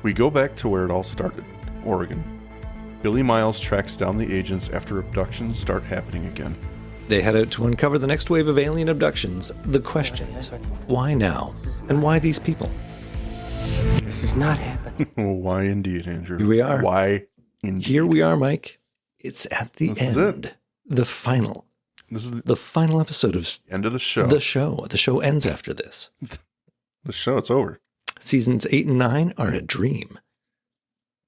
We go back to where it all started, Oregon. Billy Miles tracks down the agents after abductions start happening again. They head out to uncover the next wave of alien abductions. The questions: why now? And why these people? This is not happening. Why indeed, Andrew? Here we are. Why indeed? Here we are, Mike. It's at the This end. is it. The final. This is The final episode of end of the show. The show ends after this. The show, it's over. Seasons 8 and 9 are a dream.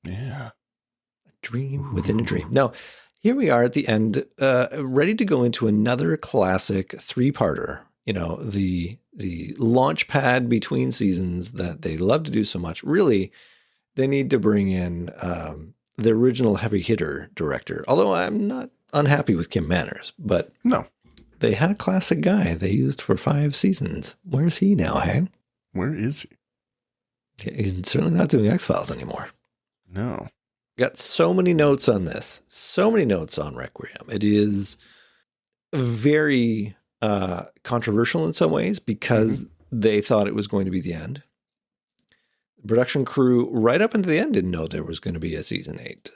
Yeah. A dream within a dream. Now, here we are at the end, ready to go into another classic three-parter. You know, the launch pad between seasons that they love to do so much. Really, they need to bring in the original heavy hitter director. Although I'm not unhappy with Kim Manners, but No. they had a classic guy they used for 5 seasons. Where's he now, hey? Where is he? He's certainly not doing X-Files anymore. No. Got so many notes on this. So many notes on Requiem. It is very controversial in some ways because they thought it was going to be the end. The production crew, right up until the end, didn't know there was going to be a season 8.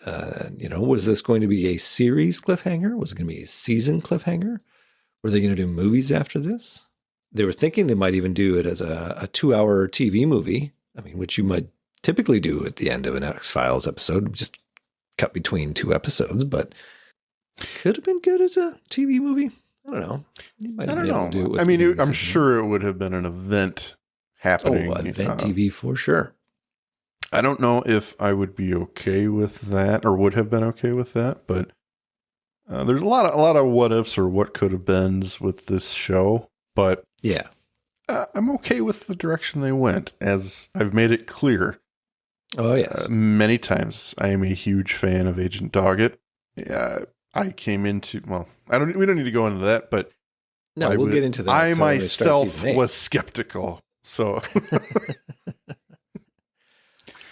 Was this going to be a series cliffhanger? Was it going to be a season cliffhanger? Were they going to do movies after this? They were thinking they might even do it as a 2-hour TV movie. I mean, which you might typically do at the end of an X-Files episode, just cut between 2 episodes, but could have been good as a TV movie. I don't know. I don't know. I'm sure it would have been an event happening. Oh, event TV for sure. I don't know if I would be okay with that or would have been okay with that, but there's a lot of what ifs or what could have beens with this show, but yeah. I'm okay with the direction they went, as I've made it clear. Oh, yes. Many times. I am a huge fan of Agent Doggett. I came into, we don't need to go into that, but no, we'll get into that. I myself was skeptical. So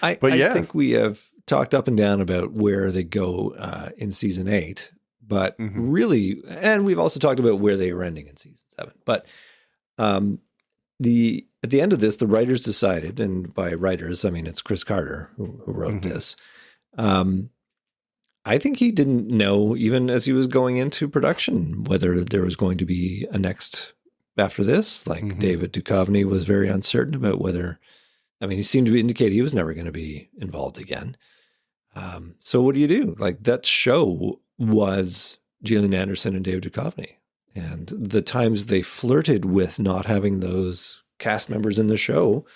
I think we have talked up and down about where they go in season 8, but really, and we've also talked about where they are ending in season 7. But at the end of this, the writers decided, and by writers, I mean, it's Chris Carter who wrote this. I think he didn't know, even as he was going into production, whether there was going to be a next after this. Like David Duchovny was very uncertain about whether, he seemed to indicate he was never going to be involved again. So what do you do? Like, that show was Gillian Anderson and David Duchovny. And the times they flirted with not having those cast members in the show,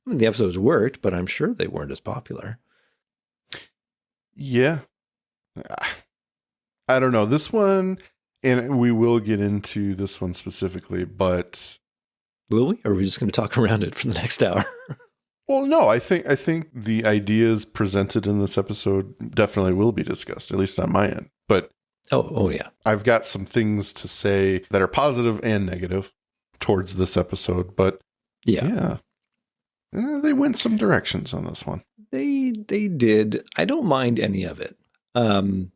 the episodes worked, but I'm sure they weren't as popular. Yeah. I don't know. This one, and we will get into this one specifically, but... Will we? Or are we just going to talk around it for the next hour? Well, no, I think the ideas presented in this episode definitely will be discussed, at least on my end. But oh yeah. I've got some things to say that are positive and negative towards this episode, but yeah. They went some directions on this one. They did. I don't mind any of it. The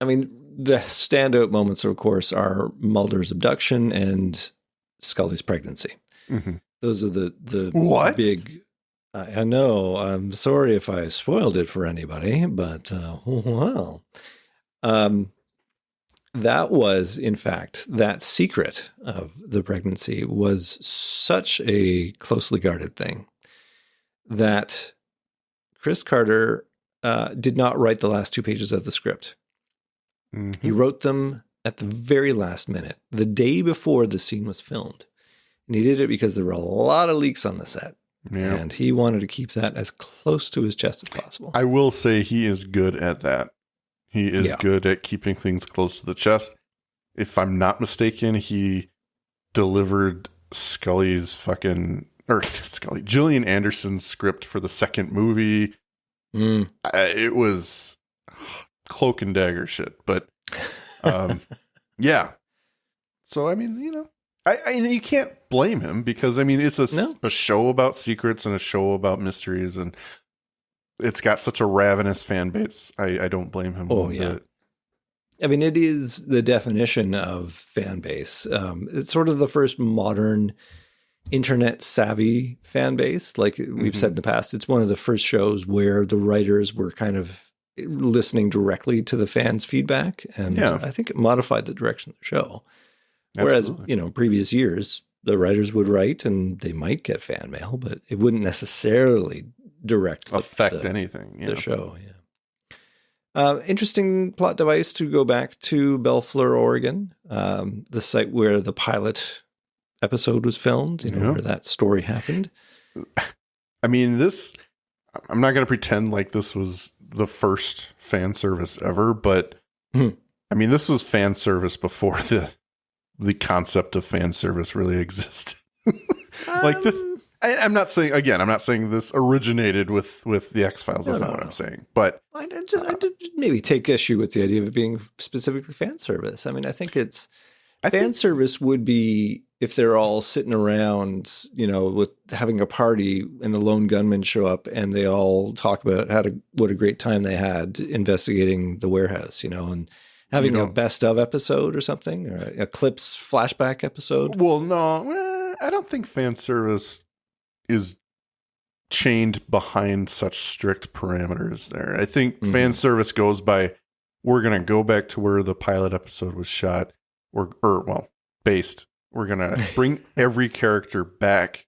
standout moments, of course, are Mulder's abduction and Scully's pregnancy. Those are the what? Big. I know. I'm sorry if I spoiled it for anybody, but that was, in fact, that secret of the pregnancy was such a closely guarded thing that Chris Carter did not write the last 2 pages of the script. He wrote them at the very last minute, the day before the scene was filmed. And he did it because there were a lot of leaks on the set. Yep. And he wanted to keep that as close to his chest as possible. I will say he is good at that. He is good at keeping things close to the chest. If I'm not mistaken, he delivered Gillian Anderson's script for the second movie. It was cloak and dagger shit, but yeah. So, you can't blame him because, it's a show about secrets and a show about mysteries, and it's got such a ravenous fan base. I don't blame him. Oh, yeah. Bit. It is the definition of fan base. It's sort of the first modern internet savvy fan base. Like we've said in the past, it's one of the first shows where the writers were kind of listening directly to the fans' feedback. And I think it modified the direction of the show. Whereas, previous years, the writers would write and they might get fan mail, but it wouldn't necessarily affect anything. The show, interesting plot device to go back to Bellflower, Oregon, the site where the pilot episode was filmed, where that story happened. I mean, I'm not going to pretend like this was the first fan service ever, but I mean, this was fan service before the concept of fan service really existed. I'm not saying this originated with the X-Files. That's not what I'm saying. But I maybe take issue with the idea of it being specifically fan service. I mean, I think fan service would be if they're all sitting around, with having a party and the lone gunmen show up and they all talk about what a great time they had investigating the warehouse, and having a best of episode or something, or a clips flashback episode. Well, no, I don't think fan service is chained behind such strict parameters there. I think fan service goes by, we're going to go back to where the pilot episode was shot based. We're going to bring every character back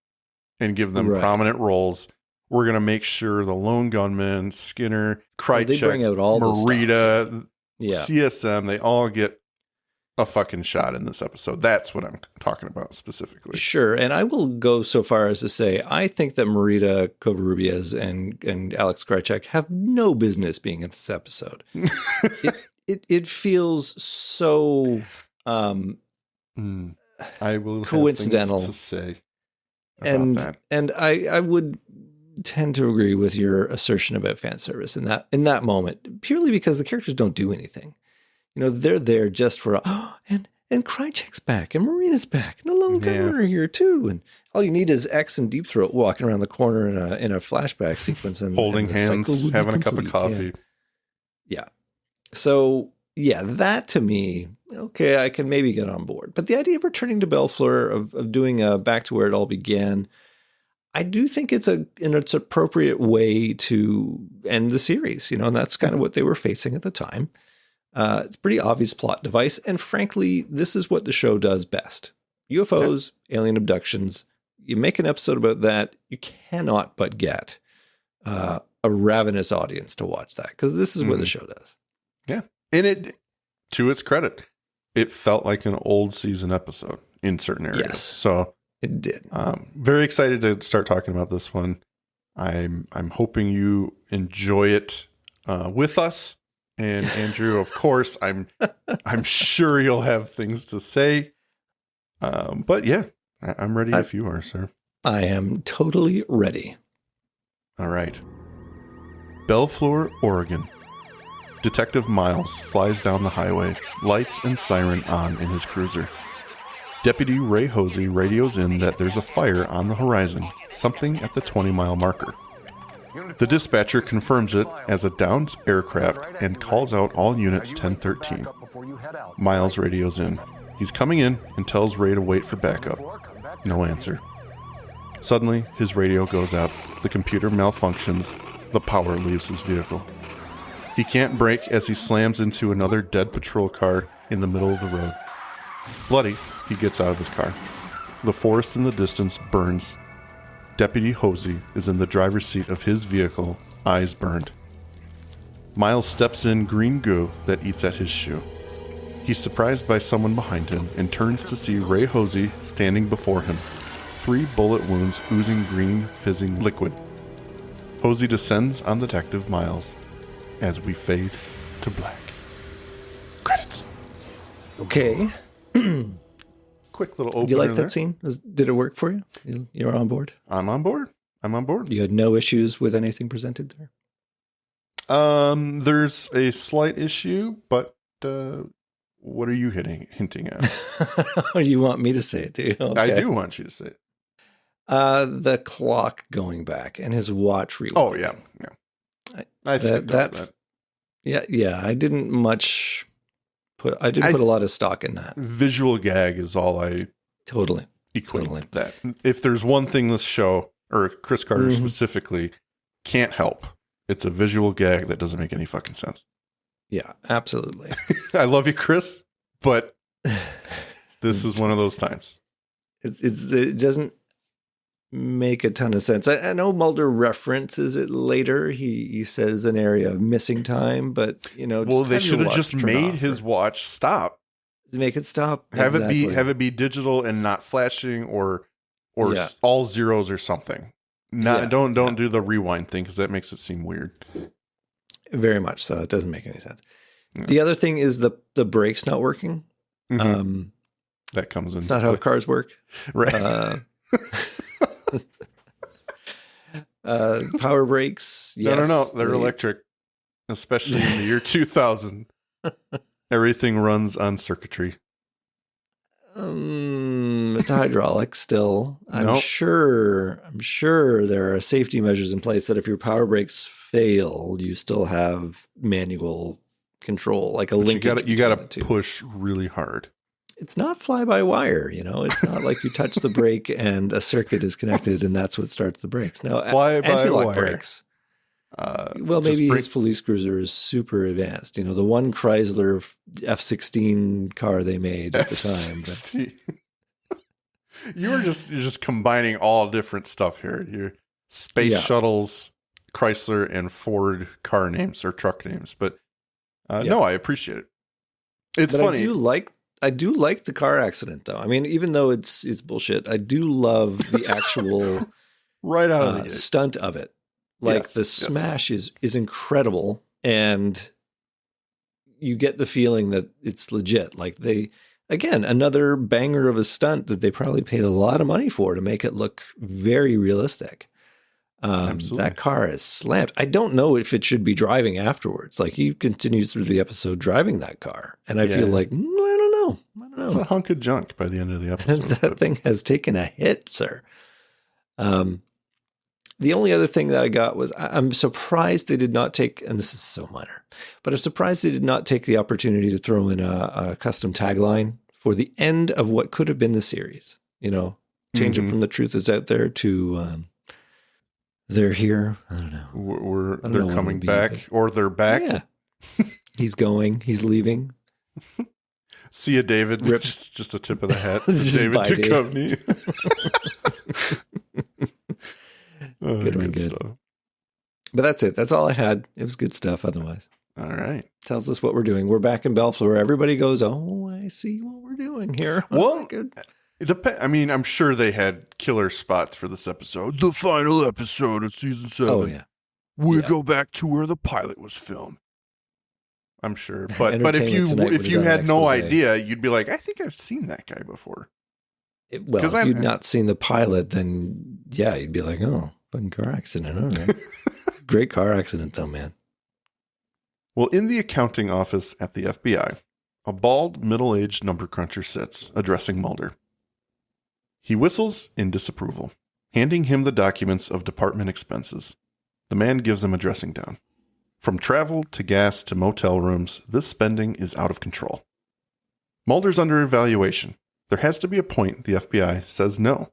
and give them prominent roles. We're going to make sure the lone gunman, Skinner, Krychek, they bring out all Marita, CSM, they all get a fucking shot in this episode. That's what I'm talking about specifically. Sure. And I will go so far as to say, I think that Marita Covarrubias and Alex Krychek have no business being in this episode. It feels so I will coincidental have things to say about that. And I would tend to agree with your assertion about fan service in that moment, purely because the characters don't do anything. They're there just for and Krychek's back and Marina's back and the lone gunmen are here too, and all you need is X and Deep Throat walking around the corner in a flashback sequence and holding hands, having a cup of coffee. Yeah. So that to me, okay, I can maybe get on board. But the idea of returning to Bellflower, of doing a back to where it all began, I do think it's an appropriate way to end the series, and that's kind of what they were facing at the time. It's a pretty obvious plot device. And frankly, this is what the show does best. UFOs, alien abductions. You make an episode about that, you cannot but get a ravenous audience to watch that, because this is what the show does. Yeah. And it, to its credit, it felt like an old season episode in certain areas. Yes, so it did. Very excited to start talking about this one. I'm hoping you enjoy it with us. And Andrew, of course, I'm sure you'll have things to say. But yeah, I'm ready if you are, sir. I am totally ready. All right. Bellflower, Oregon. Detective Miles flies down the highway, lights and siren on in his cruiser. Deputy Ray Hosey radios in that there's a fire on the horizon, something at the 20-mile marker. The dispatcher confirms it as a downed aircraft and calls out all units 1013. Miles radios in. He's coming in and tells Ray to wait for backup. No answer. Suddenly, his radio goes out. The computer malfunctions. The power leaves his vehicle. He can't brake as he slams into another dead patrol car in the middle of the road. Bloody, he gets out of his car. The forest in the distance burns. Deputy Hosey is in the driver's seat of his vehicle, eyes burned. Miles steps in green goo that eats at his shoe. He's surprised by someone behind him and turns to see Ray Hosey standing before him, 3 bullet wounds oozing green, fizzing liquid. Hosey descends on Detective Miles as we fade to black. Credits. Okay. Quick little opener. Did you like that there. scene? Did it work for you? You're on board? I'm on board. You had no issues with anything presented there? There's a slight issue, but what are you hinting at? You want me to say it, do you? Okay. I do want you to say it. The clock going back and his watch rewinding. Oh, yeah. I skipped that. Yeah. I didn't put a lot of stock in that. Visual gag is all I totally equate Totally. that. If there's one thing this show, or Chris Carter specifically, can't help, it's a visual gag that doesn't make any fucking sense. Yeah, absolutely. I love you, Chris, but this is one of those times. It doesn't make a ton of sense. I know Mulder references it later. He says an area of missing time, but well, they should have just made his watch stop. Make it stop. Have it be digital and not flashing, or all zeros or something. Don't do the rewind thing, because that makes it seem weird. Very much so. It doesn't make any sense. Yeah. The other thing is the brakes not working. That comes in. It's not how cars work. Right. Power brakes. Yes, No. They're electric, especially in the year 2000. Everything runs on circuitry. It's hydraulic still. I'm sure there are safety measures in place that if your power brakes fail, you still have manual control, like a linkage. You got to push really hard. It's not fly-by-wire, It's not like you touch the brake and a circuit is connected and that's what starts the brakes. No, anti-lock brakes. Well, maybe his police cruiser is super advanced. The one Chrysler F-16 car they made at the time. But... You're just combining all different stuff here. Your space shuttles, Chrysler, and Ford car names or truck names. But no, I appreciate it. It's funny. I do like the car accident, though. I mean, even though it's bullshit, I do love the actual right out of the stunt of it. Like the smash is incredible, and you get the feeling that it's legit. Like another banger of a stunt that they probably paid a lot of money for to make it look very realistic. That car is slammed. I don't know if it should be driving afterwards. Like he continues through the episode driving that car, and I feel like I don't know. It's a hunk of junk by the end of the episode. That thing has taken a hit, sir. The only other thing that I got was I'm surprised they did not take, and this is so minor, but I'm surprised they did not take the opportunity to throw in a custom tagline for the end of what could have been the series. Change it from "The truth is out there" to "They're here." I don't know. They're coming back, or they're back. Yeah. He's going. He's leaving. See you, David. Just a tip of the hat. David Duchovny. Good. Stuff. But that's it. That's all I had. It was good stuff otherwise. All right. Tells us what we're doing. We're back in Bellflower. Everybody goes, oh, I see what we're doing here. Well, good. It depends. I mean, I'm sure they had killer spots for this episode. The final episode of season 7. Oh, yeah. We go back to where the pilot was filmed. I'm sure. But if you had no idea, you'd be like, I think I've seen that guy before. If you'd not seen the pilot, then you'd be like, oh, fucking car accident. All right. Great car accident though, man. Well, in the accounting office at the FBI, a bald, middle-aged number cruncher sits, addressing Mulder. He whistles in disapproval, handing him the documents of department expenses. The man gives him a dressing down. From travel to gas to motel rooms, this spending is out of control. Mulder's under evaluation. There has to be a point the FBI says no.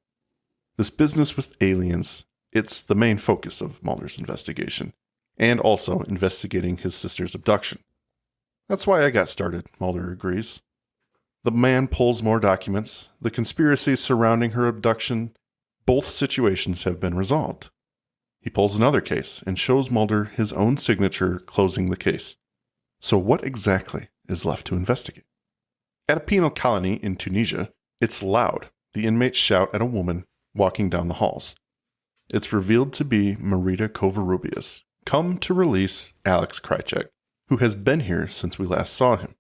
This business with aliens, it's the main focus of Mulder's investigation, and also investigating his sister's abduction. That's why I got started, Mulder agrees. The man pulls more documents. The conspiracy surrounding her abduction, both situations have been resolved. He pulls another case and shows Mulder his own signature closing the case. So what exactly is left to investigate? At a penal colony in Tunisia, it's loud. The inmates shout at a woman walking down the halls. It's revealed to be Marita Covarrubias, come to release Alex Krychek, who has been here since we last saw him,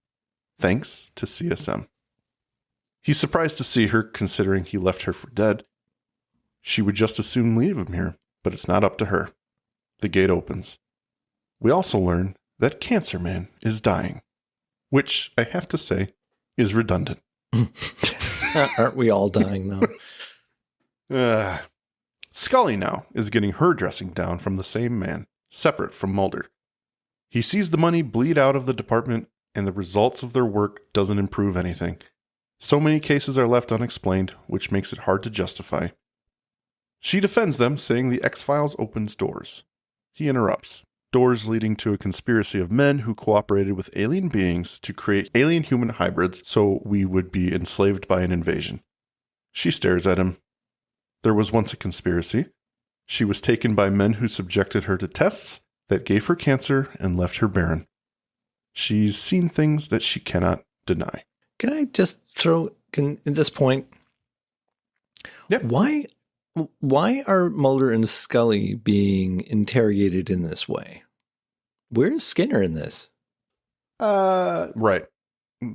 thanks to CSM. He's surprised to see her, considering he left her for dead. She would just as soon leave him here, but it's not up to her. The gate opens. We also learn that Cancer Man is dying, which, I have to say, is redundant. Aren't we all dying, though? Scully now is getting her dressing down from the same man, separate from Mulder. He sees the money bleed out of the department, and the results of their work doesn't improve anything. So many cases are left unexplained, which makes it hard to justify. She defends them, saying the X-Files opens doors. He interrupts. Doors leading to a conspiracy of men who cooperated with alien beings to create alien-human hybrids so we would be enslaved by an invasion. She stares at him. There was once a conspiracy. She was taken by men who subjected her to tests that gave her cancer and left her barren. She's seen things that she cannot deny. Can I just throw at this point? Yeah. Why are Mulder and Scully being interrogated in this way? Where's Skinner in this? Right.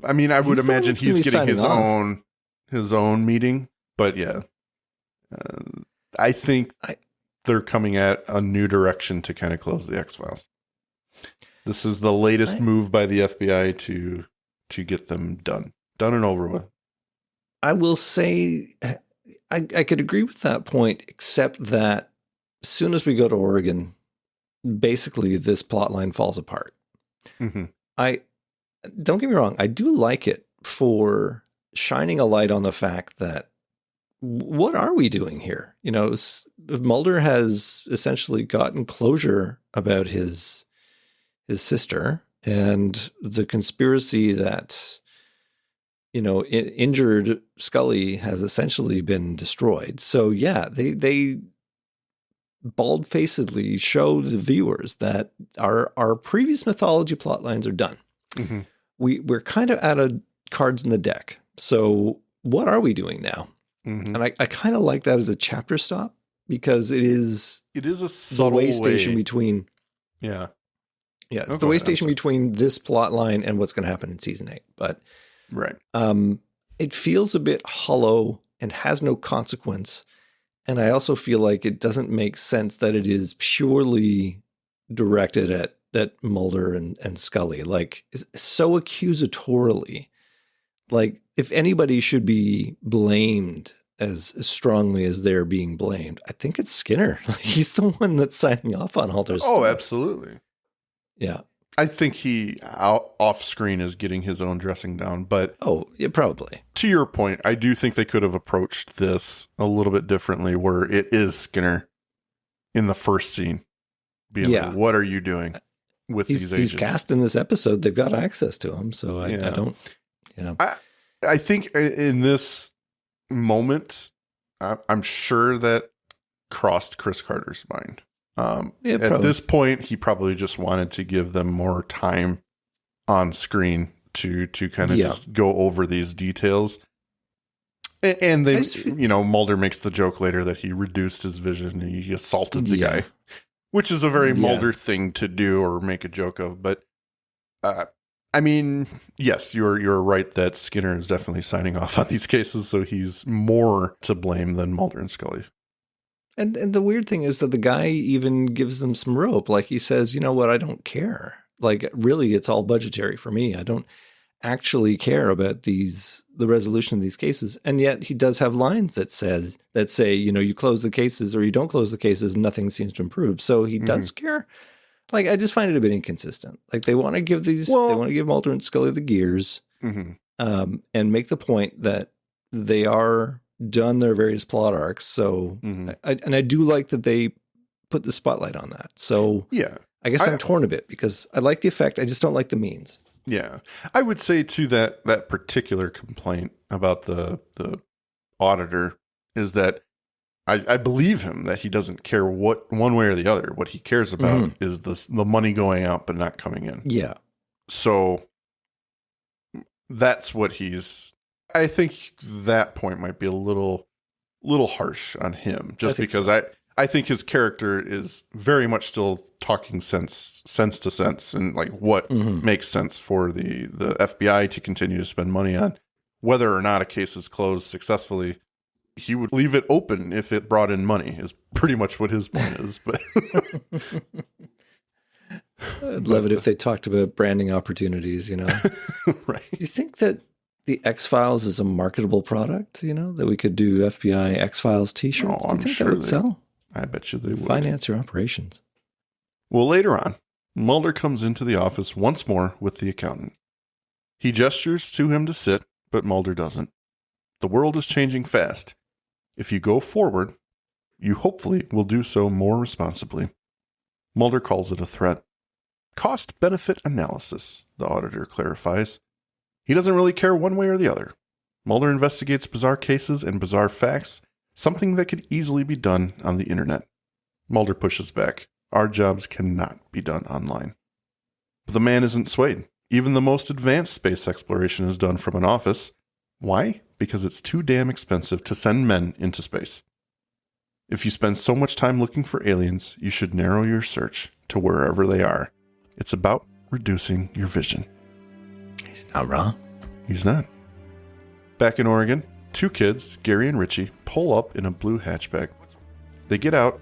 I mean, I would imagine he's getting his own meeting, but yeah. I think they're coming at a new direction to kind of close the X-Files. This is the latest move by the FBI to get them done and over with. I will say I could agree with that point, except that as soon as we go to Oregon, basically this plot line falls apart. Mm-hmm. Don't get me wrong, I do like it for shining a light on the fact that what are we doing here? You know, Mulder has essentially gotten closure about his sister and the conspiracy that, you know, injured Scully has essentially been destroyed. So yeah, they bald-facedly show the viewers that our previous mythology plot lines are done. Mm-hmm. We're kind of out of cards in the deck. So what are we doing now? Mm-hmm. And I kind of like that as a chapter stop because it is a subtle way station between. Yeah. Yeah. It's the way station between this plot line and what's going to happen in season 8. But right. It feels a bit hollow and has no consequence. And I also feel like it doesn't make sense that it is purely directed at Mulder and Scully. Like, it's so accusatorily. Like, if anybody should be blamed as strongly as they're being blamed, I think it's Skinner. Like, he's the one that's signing off on all this stuff. Oh, absolutely. Yeah. I think he off screen is getting his own dressing down, but yeah, probably. To your point, I do think they could have approached this a little bit differently, where it is Skinner in the first scene, being like, "What are you doing with these agents?" He's cast in this episode; they've got access to him, so I don't. You know, I think in this moment, I'm sure that crossed Chris Carter's mind. At this point, he probably just wanted to give them more time on screen to kind of just go over these details. And they, Mulder makes the joke later that he reduced his vision and he assaulted the guy, which is a very Mulder thing to do or make a joke of. But I mean, yes, you're right that Skinner is definitely signing off on these cases, so he's more to blame than Mulder and Scully. And the weird thing is that the guy even gives them some rope. Like, he says, you know what, I don't care. Like, really, it's all budgetary for me. I don't actually care about the resolution of these cases. And yet he does have lines that say, you know, you close the cases or you don't close the cases, and nothing seems to improve. So he does care. Like, I just find it a bit inconsistent. Like, they want to give they want to give Mulder and Scully the gears, and make the point that they are done their various plot arcs. So, I do like that they put the spotlight on that. So yeah, I guess I'm torn a bit because I like the effect. I just don't like the means. Yeah. I would say too that particular complaint about the auditor is that I believe him that he doesn't care what one way or the other. What he cares about is the money going out but not coming in. Yeah. So that's what I think that point might be a little harsh on him, just because I think his character is very much still talking sense to sense, and like what makes sense for the FBI to continue to spend money on. Whether or not a case is closed successfully, he would leave it open if it brought in money, is pretty much what his point is. But I'd love it if they talked about branding opportunities, you know. Right. Do you think that the X-Files is a marketable product, you know, that we could do FBI X-Files t-shirts? Oh, I'm sure that would sell? I bet you they would. Finance your operations. Well, later on, Mulder comes into the office once more with the accountant. He gestures to him to sit, but Mulder doesn't. The world is changing fast. If you go forward, you hopefully will do so more responsibly. Mulder calls it a threat. Cost-benefit analysis, the auditor clarifies. He doesn't really care one way or the other. Mulder investigates bizarre cases and bizarre facts, something that could easily be done on the internet. Mulder pushes back. Our jobs cannot be done online. But the man isn't swayed. Even the most advanced space exploration is done from an office. Why? Because it's too damn expensive to send men into space. If you spend so much time looking for aliens, you should narrow your search to wherever they are. It's about reducing your vision. He's not wrong. He's not. Back in Oregon, two kids, Gary and Richie, pull up in a blue hatchback. They get out,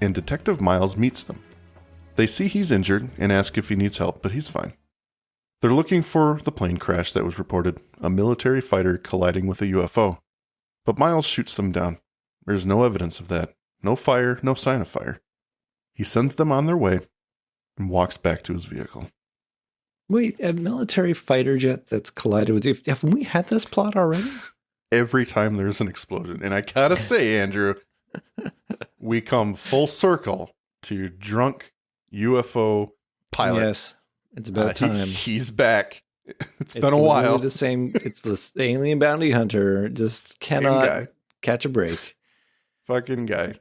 and Detective Miles meets them. They see he's injured and ask if he needs help, but he's fine. They're looking for the plane crash that was reported, a military fighter colliding with a UFO. But Miles shoots them down. There's no evidence of that. No fire, no sign of fire. He sends them on their way and walks back to his vehicle. Wait, a military fighter jet that's collided with you. Haven't we had this plot already? Every time there's an explosion. And I gotta say, Andrew, we come full circle to drunk UFO pilot. Yes, it's about time. He's back. It's been a while. The same. It's the alien bounty hunter. Just cannot catch a break. Fucking guy.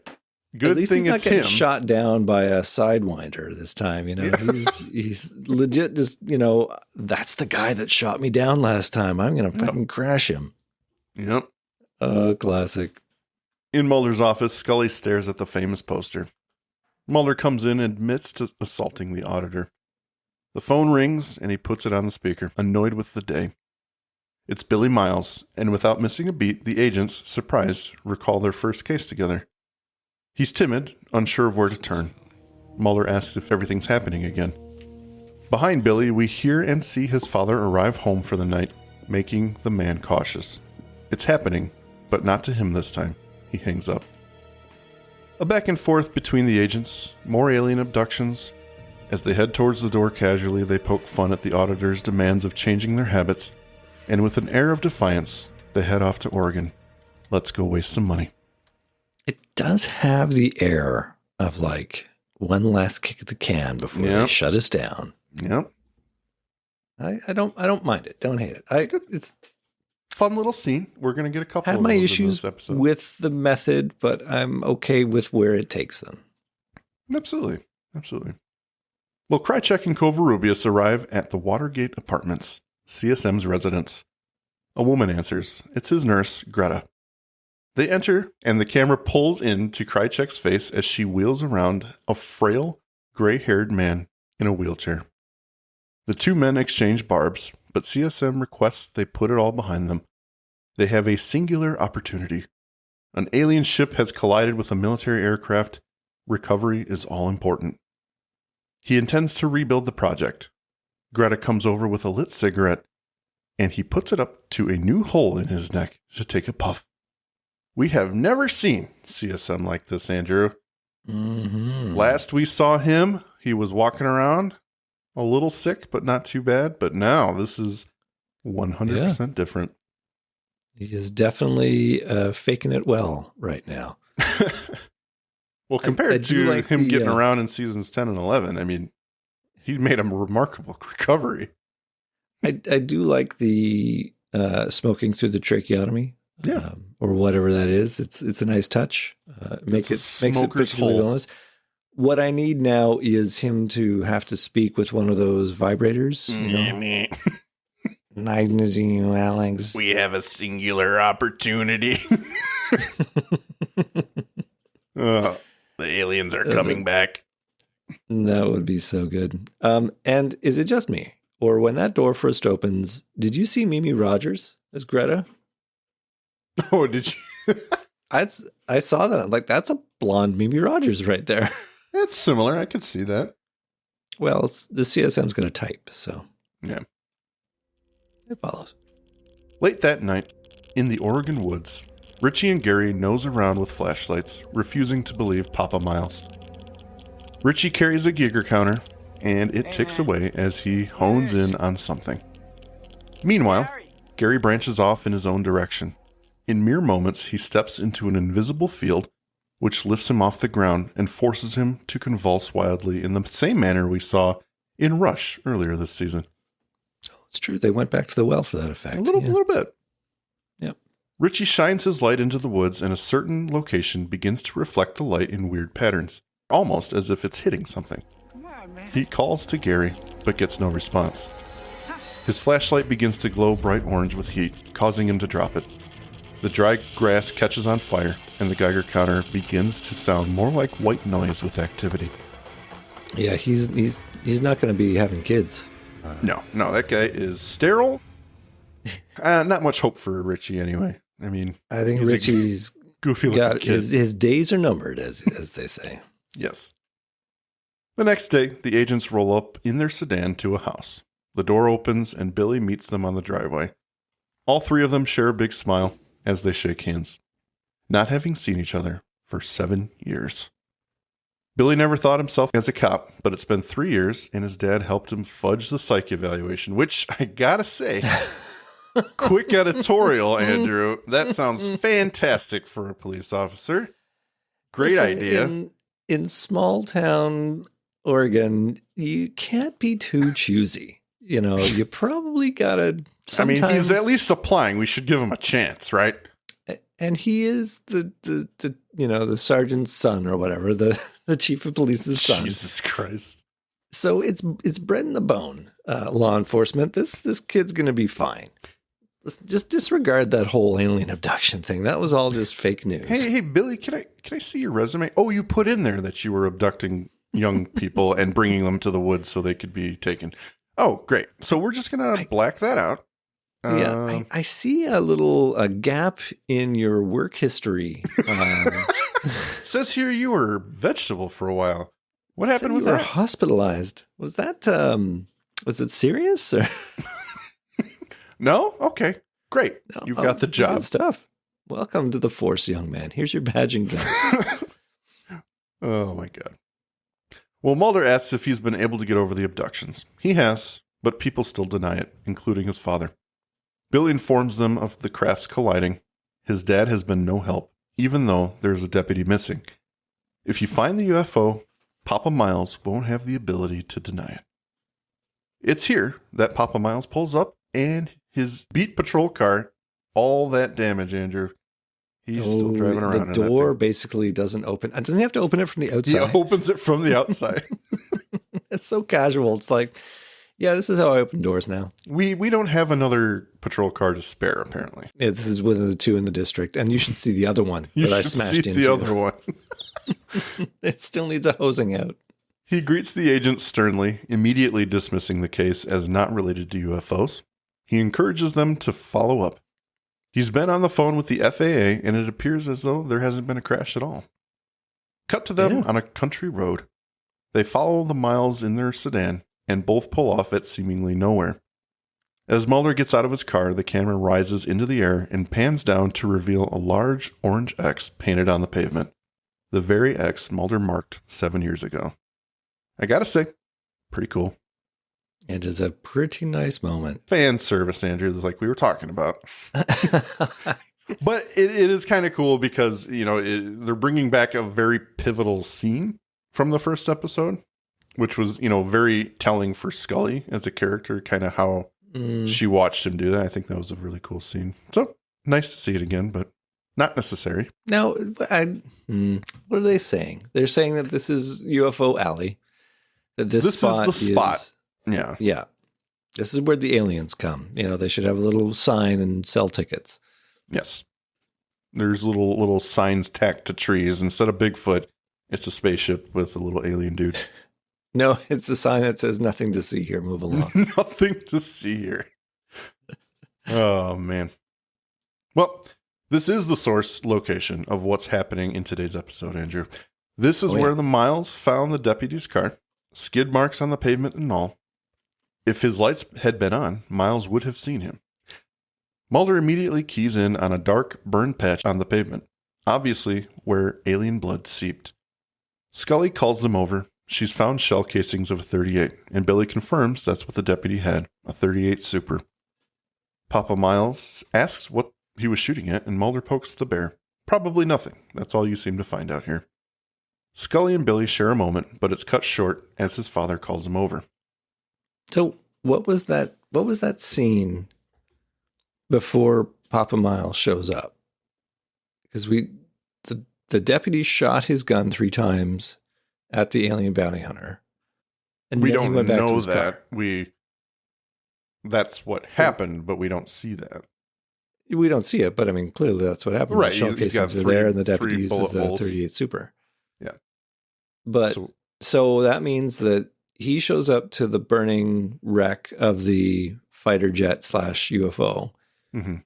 Good At least thing he's it's not getting him. shot down by a sidewinder this time. You know, he's legit. Just that's the guy that shot me down last time. I'm gonna fucking crash him. Yep. Classic. In Mulder's office, Scully stares at the famous poster. Mulder comes in and admits to assaulting the auditor. The phone rings, and he puts it on the speaker, annoyed with the day. It's Billy Miles, and without missing a beat, the agents, surprised, recall their first case together. He's timid, unsure of where to turn. Mulder asks if everything's happening again. Behind Billy, we hear and see his father arrive home for the night, making the man cautious. It's happening, but not to him this time. He hangs up. A back and forth between the agents, more alien abductions. As they head towards the door casually, they poke fun at the auditor's demands of changing their habits, and with an air of defiance, they head off to Oregon. Let's go waste some money. It does have the air of like one last kick at the can before they shut us down. Yep. I don't mind it. Don't hate it. It's fun little scene. We're going to get a couple had of my those issues in this episode. with the method, but I'm okay with where it takes them. Absolutely. Well, Krychek and Kovarubius arrive at the Watergate Apartments, CSM's residence. A woman answers. It's his nurse, Greta. They enter, and the camera pulls in to Krychek's face as she wheels around a frail, gray-haired man in a wheelchair. The two men exchange barbs, but CSM requests they put it all behind them. They have a singular opportunity. An alien ship has collided with a military aircraft. Recovery is all important. He intends to rebuild the project. Greta comes over with a lit cigarette, and he puts it up to a new hole in his neck to take a puff. We have never seen CSM like this, Andrew. Mm-hmm. Last we saw him, he was walking around, a little sick, but not too bad. But now this is 100% different. He is definitely faking it well right now. Well, compared to him getting around in seasons 10 and 11, I mean, he made a remarkable recovery. I do like the smoking through the tracheotomy. Yeah. Or whatever that is. It's a nice touch. Makes it particularly wellness. What I need now is him to have to speak with one of those vibrators. Nice to see you, Alex. We have a singular opportunity. The aliens are coming back. That would be so good. And is it just me? Or when that door first opens, did you see Mimi Rogers as Greta? Oh, did you? I saw that. I'm like, that's a blonde Mimi Rogers right there. That's similar. I could see that. Well, the CSM's going to type, so. Yeah. It follows. Late that night, in the Oregon woods, Richie and Gary nose around with flashlights, refusing to believe Papa Miles. Richie carries a Geiger counter, and it ticks away as he hones in on something. Meanwhile, Gary branches off in his own direction. In mere moments, he steps into an invisible field, which lifts him off the ground and forces him to convulse wildly in the same manner we saw in Rush earlier this season. It's true. They went back to the well for that effect. A little bit. Yep. Richie shines his light into the woods, and a certain location begins to reflect the light in weird patterns, almost as if it's hitting something. Come on, man. He calls to Gary, but gets no response. His flashlight begins to glow bright orange with heat, causing him to drop it. The dry grass catches on fire, and the Geiger counter begins to sound more like white noise with activity. Yeah, he's not going to be having kids. No, that guy is sterile. Not much hope for Richie anyway. I mean, I think Richie's goofy looking kid. His days are numbered, as they say. Yes. The next day, the agents roll up in their sedan to a house. The door opens and Billy meets them on the driveway. All three of them share a big smile as they shake hands, not having seen each other for 7 years. Billy never thought himself as a cop, but it's been 3 years, and his dad helped him fudge the psych evaluation, which I gotta say, quick editorial, Andrew. That sounds fantastic for a police officer. Great idea. In small town Oregon, you can't be too choosy. You probably gotta. I mean, he's at least applying. We should give him a chance, right? And he is the sergeant's son or whatever, the chief of police's son. Jesus Christ! So it's bred in the bone. Law enforcement. This kid's gonna be fine. Let's just disregard that whole alien abduction thing. That was all just fake news. Hey, Billy, can I see your resume? Oh, you put in there that you were abducting young people and bringing them to the woods so they could be taken. Oh, great. So we're just gonna black that out. I see a little gap in your work history. Says here you were vegetable for a while. What happened with you were that? Hospitalized. Was that was it serious? Or? No? Okay. Great. No, You've got the job. Good stuff. Welcome to the force, young man. Here's your badge and gun. Oh my God. Well, Mulder asks if he's been able to get over the abductions. He has, but people still deny it, including his father. Billy informs them of the crafts colliding. His dad has been no help, even though there's a deputy missing. If you find the UFO, Papa Miles won't have the ability to deny it. It's here that Papa Miles pulls up and his beat patrol car, all that damage, Andrew. He's still driving around. The door basically doesn't open. Doesn't he have to open it from the outside? He opens it from the outside. It's so casual. It's like, yeah, this is how I open doors now. We don't have another patrol car to spare, apparently. Yeah, this is one of the two in the district, and you should see the other one that I smashed into. The other one. It still needs a hosing out. He greets the agents sternly, immediately dismissing the case as not related to UFOs. He encourages them to follow up. He's been on the phone with the FAA, and it appears as though there hasn't been a crash at all. Cut to them on a country road. They follow the Miles in their sedan, and both pull off at seemingly nowhere. As Mulder gets out of his car, the camera rises into the air and pans down to reveal a large orange X painted on the pavement. The very X Mulder marked 7 years ago. I gotta say, pretty cool. It is a pretty nice moment. Fan service, Andrew, like we were talking about. But it is kind of cool because, they're bringing back a very pivotal scene from the first episode, which was, very telling for Scully as a character, kind of how she watched him do that. I think that was a really cool scene. So nice to see it again, but not necessary. Now, what are they saying? They're saying that this is UFO Alley. That this is the spot. Yeah. Yeah. This is where the aliens come. They should have a little sign and sell tickets. Yes. There's little signs tacked to trees. Instead of Bigfoot, it's a spaceship with a little alien dude. No, it's a sign that says nothing to see here. Move along. Nothing to see here. Oh, man. Well, this is the source location of what's happening in today's episode, Andrew. This is where the Miles found the deputy's car. Skid marks on the pavement and all. If his lights had been on, Miles would have seen him. Mulder immediately keys in on a dark, burned patch on the pavement, obviously where alien blood seeped. Scully calls them over. She's found shell casings of a .38, and Billy confirms that's what the deputy had, a .38 Super. Papa Miles asks what he was shooting at, and Mulder pokes the bear. Probably nothing. That's all you seem to find out here. Scully and Billy share a moment, but it's cut short as his father calls him over. So what was that scene before Papa Miles shows up? Because the deputy shot his gun 3 times at the alien bounty hunter. And we then don't went back to know his that. car. That's what happened, but we don't see that. We don't see it, but I mean, clearly that's what happened. Right. The shell He's got casings are there, and the 3 deputy uses a bullet holes. 38 Super. Yeah. But so that means that he shows up to the burning wreck of the fighter jet / UFO. Mm-hmm.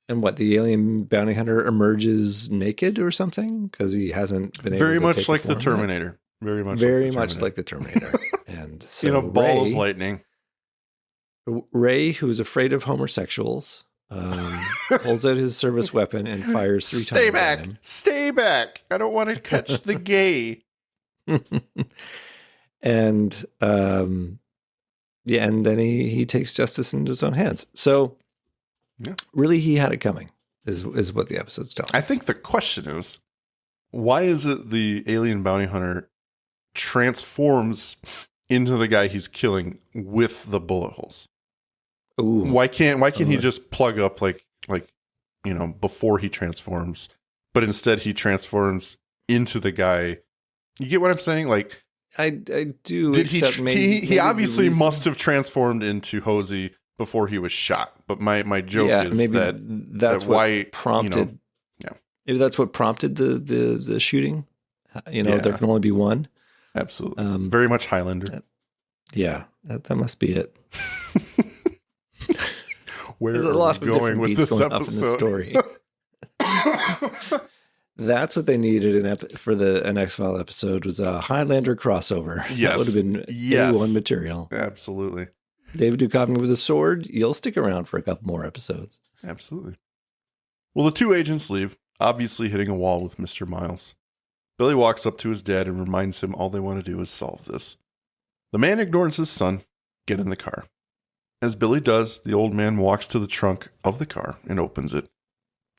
And what, the alien bounty hunter emerges naked or something? Because he hasn't been able Very to much take like a the form yet? Terminator. Very much Like the Terminator. And so in a ball Ray, of lightning. Ray, who is afraid of homosexuals, pulls out his service weapon and fires 3 times. Stay at back. him. Stay back. I don't want to catch the gay. And and then he takes justice into his own hands. So really he had it coming, is what the episode's telling us. I think the question is, why is it the alien bounty hunter transforms into the guy he's killing with the bullet holes? Ooh. Why can't he just plug up like before he transforms, but instead he transforms into the guy? You get what I'm saying? Like, I do. Did except he obviously must have transformed into Hosey before he was shot. But my joke is maybe that's what why prompted. Maybe that's what prompted the shooting. There can only be one. Absolutely, very much Highlander. That must be it. Where There's a are lot we of going with this going up in the story. That's what they needed for an X-File episode, was a Highlander crossover. Yes. That would have been A1 material. Absolutely. David Duchovny with a sword, you'll stick around for a couple more episodes. Absolutely. Well, the 2 agents leave, obviously hitting a wall with Mr. Miles. Billy walks up to his dad and reminds him all they want to do is solve this. The man ignores his son. Get in the car. As Billy does, the old man walks to the trunk of the car and opens it.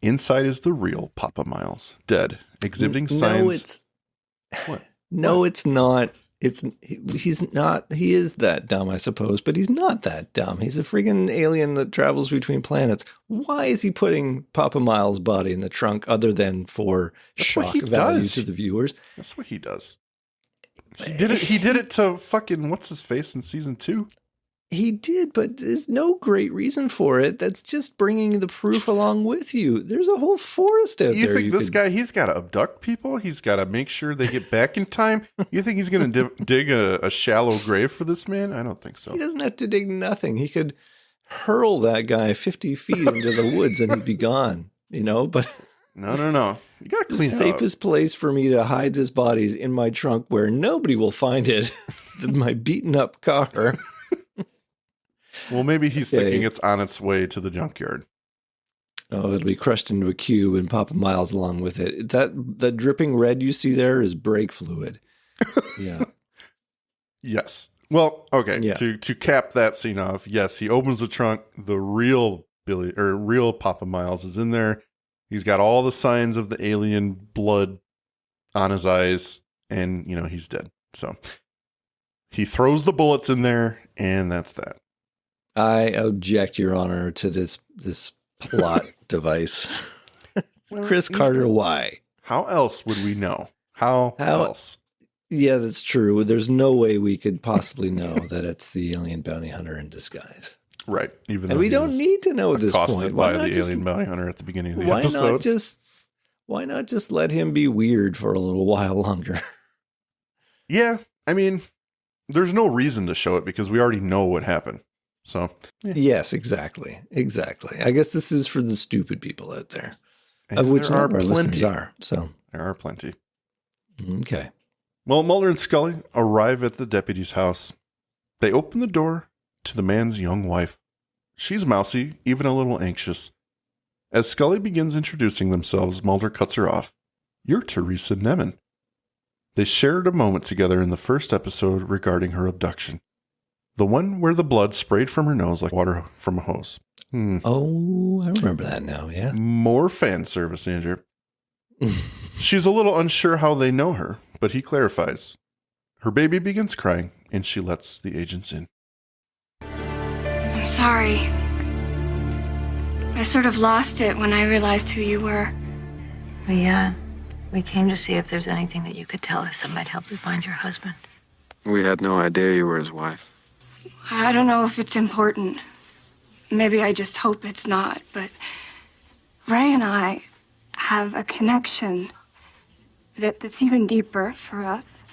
Inside is the real Papa Miles, dead, exhibiting signs. No, it's not. He's not. He is that dumb, I suppose, but he's not that dumb. He's a friggin' alien that travels between planets. Why is he putting Papa Miles' body in the trunk other than for shock value to the viewers? That's what he does. He did it to fucking what's his face in season 2. He did, but there's no great reason for it. That's just bringing the proof along with you. There's a whole forest out there. You think this guy, he's got to abduct people? He's got to make sure they get back in time? You think he's going to dig a shallow grave for this man? I don't think so. He doesn't have to dig nothing. He could hurl that guy 50 feet into the woods and he'd be gone, but... No. You got to clean it up. The safest place for me to hide this body is in my trunk where nobody will find it. My beaten up car. Well, maybe he's thinking it's on its way to the junkyard. Oh, it'll be crushed into a cube and Papa Miles along with it. That dripping red you see there is brake fluid. Yeah. Yes. Well, okay. Yeah. To cap that scene off, yes, he opens the trunk. The real Papa Miles is in there. He's got all the signs of the alien blood on his eyes, and he's dead. So he throws the bullets in there, and that's that. I object, Your Honor, to this plot device. Chris Carter, why? How else would we know? How else? Yeah, that's true. There's no way we could possibly know that it's the alien bounty hunter in disguise. Right. Even and we don't need to know at this point. Why by the alien bounty hunter at the beginning of the episode. Why not just let him be weird for a little while longer? Yeah. I mean, there's no reason to show it because we already know what happened. So, yeah. Yes, exactly. I guess this is for the stupid people out there, and of which our listeners are. So there are plenty. Okay. Well, Mulder and Scully arrive at the deputy's house. They open the door to the man's young wife. She's mousy, even a little anxious. As Scully begins introducing themselves, Mulder cuts her off. You're Teresa Nemeth. They shared a moment together in the first episode regarding her abduction. The one where the blood sprayed from her nose like water from a hose. Oh, I remember that now, yeah. More fan service, Andrew. She's a little unsure how they know her, but he clarifies. Her baby begins crying, and she lets the agents in. I'm sorry. I sort of lost it when I realized who you were. We came to see if there's anything that you could tell us that might help you find your husband. We had no idea you were his wife. I don't know if it's important. Maybe I just hope it's not, but Ray and I have a connection that's even deeper for us.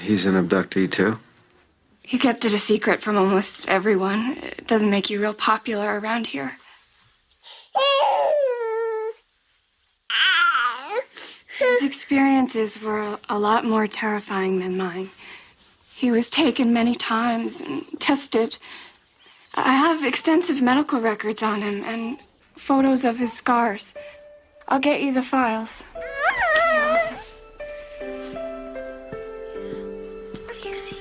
He's an abductee, too? He kept it a secret from almost everyone. It doesn't make you real popular around here. His experiences were a lot more terrifying than mine. He was taken many times and tested. I have extensive medical records on him and photos of his scars. I'll get you the files. What do you see?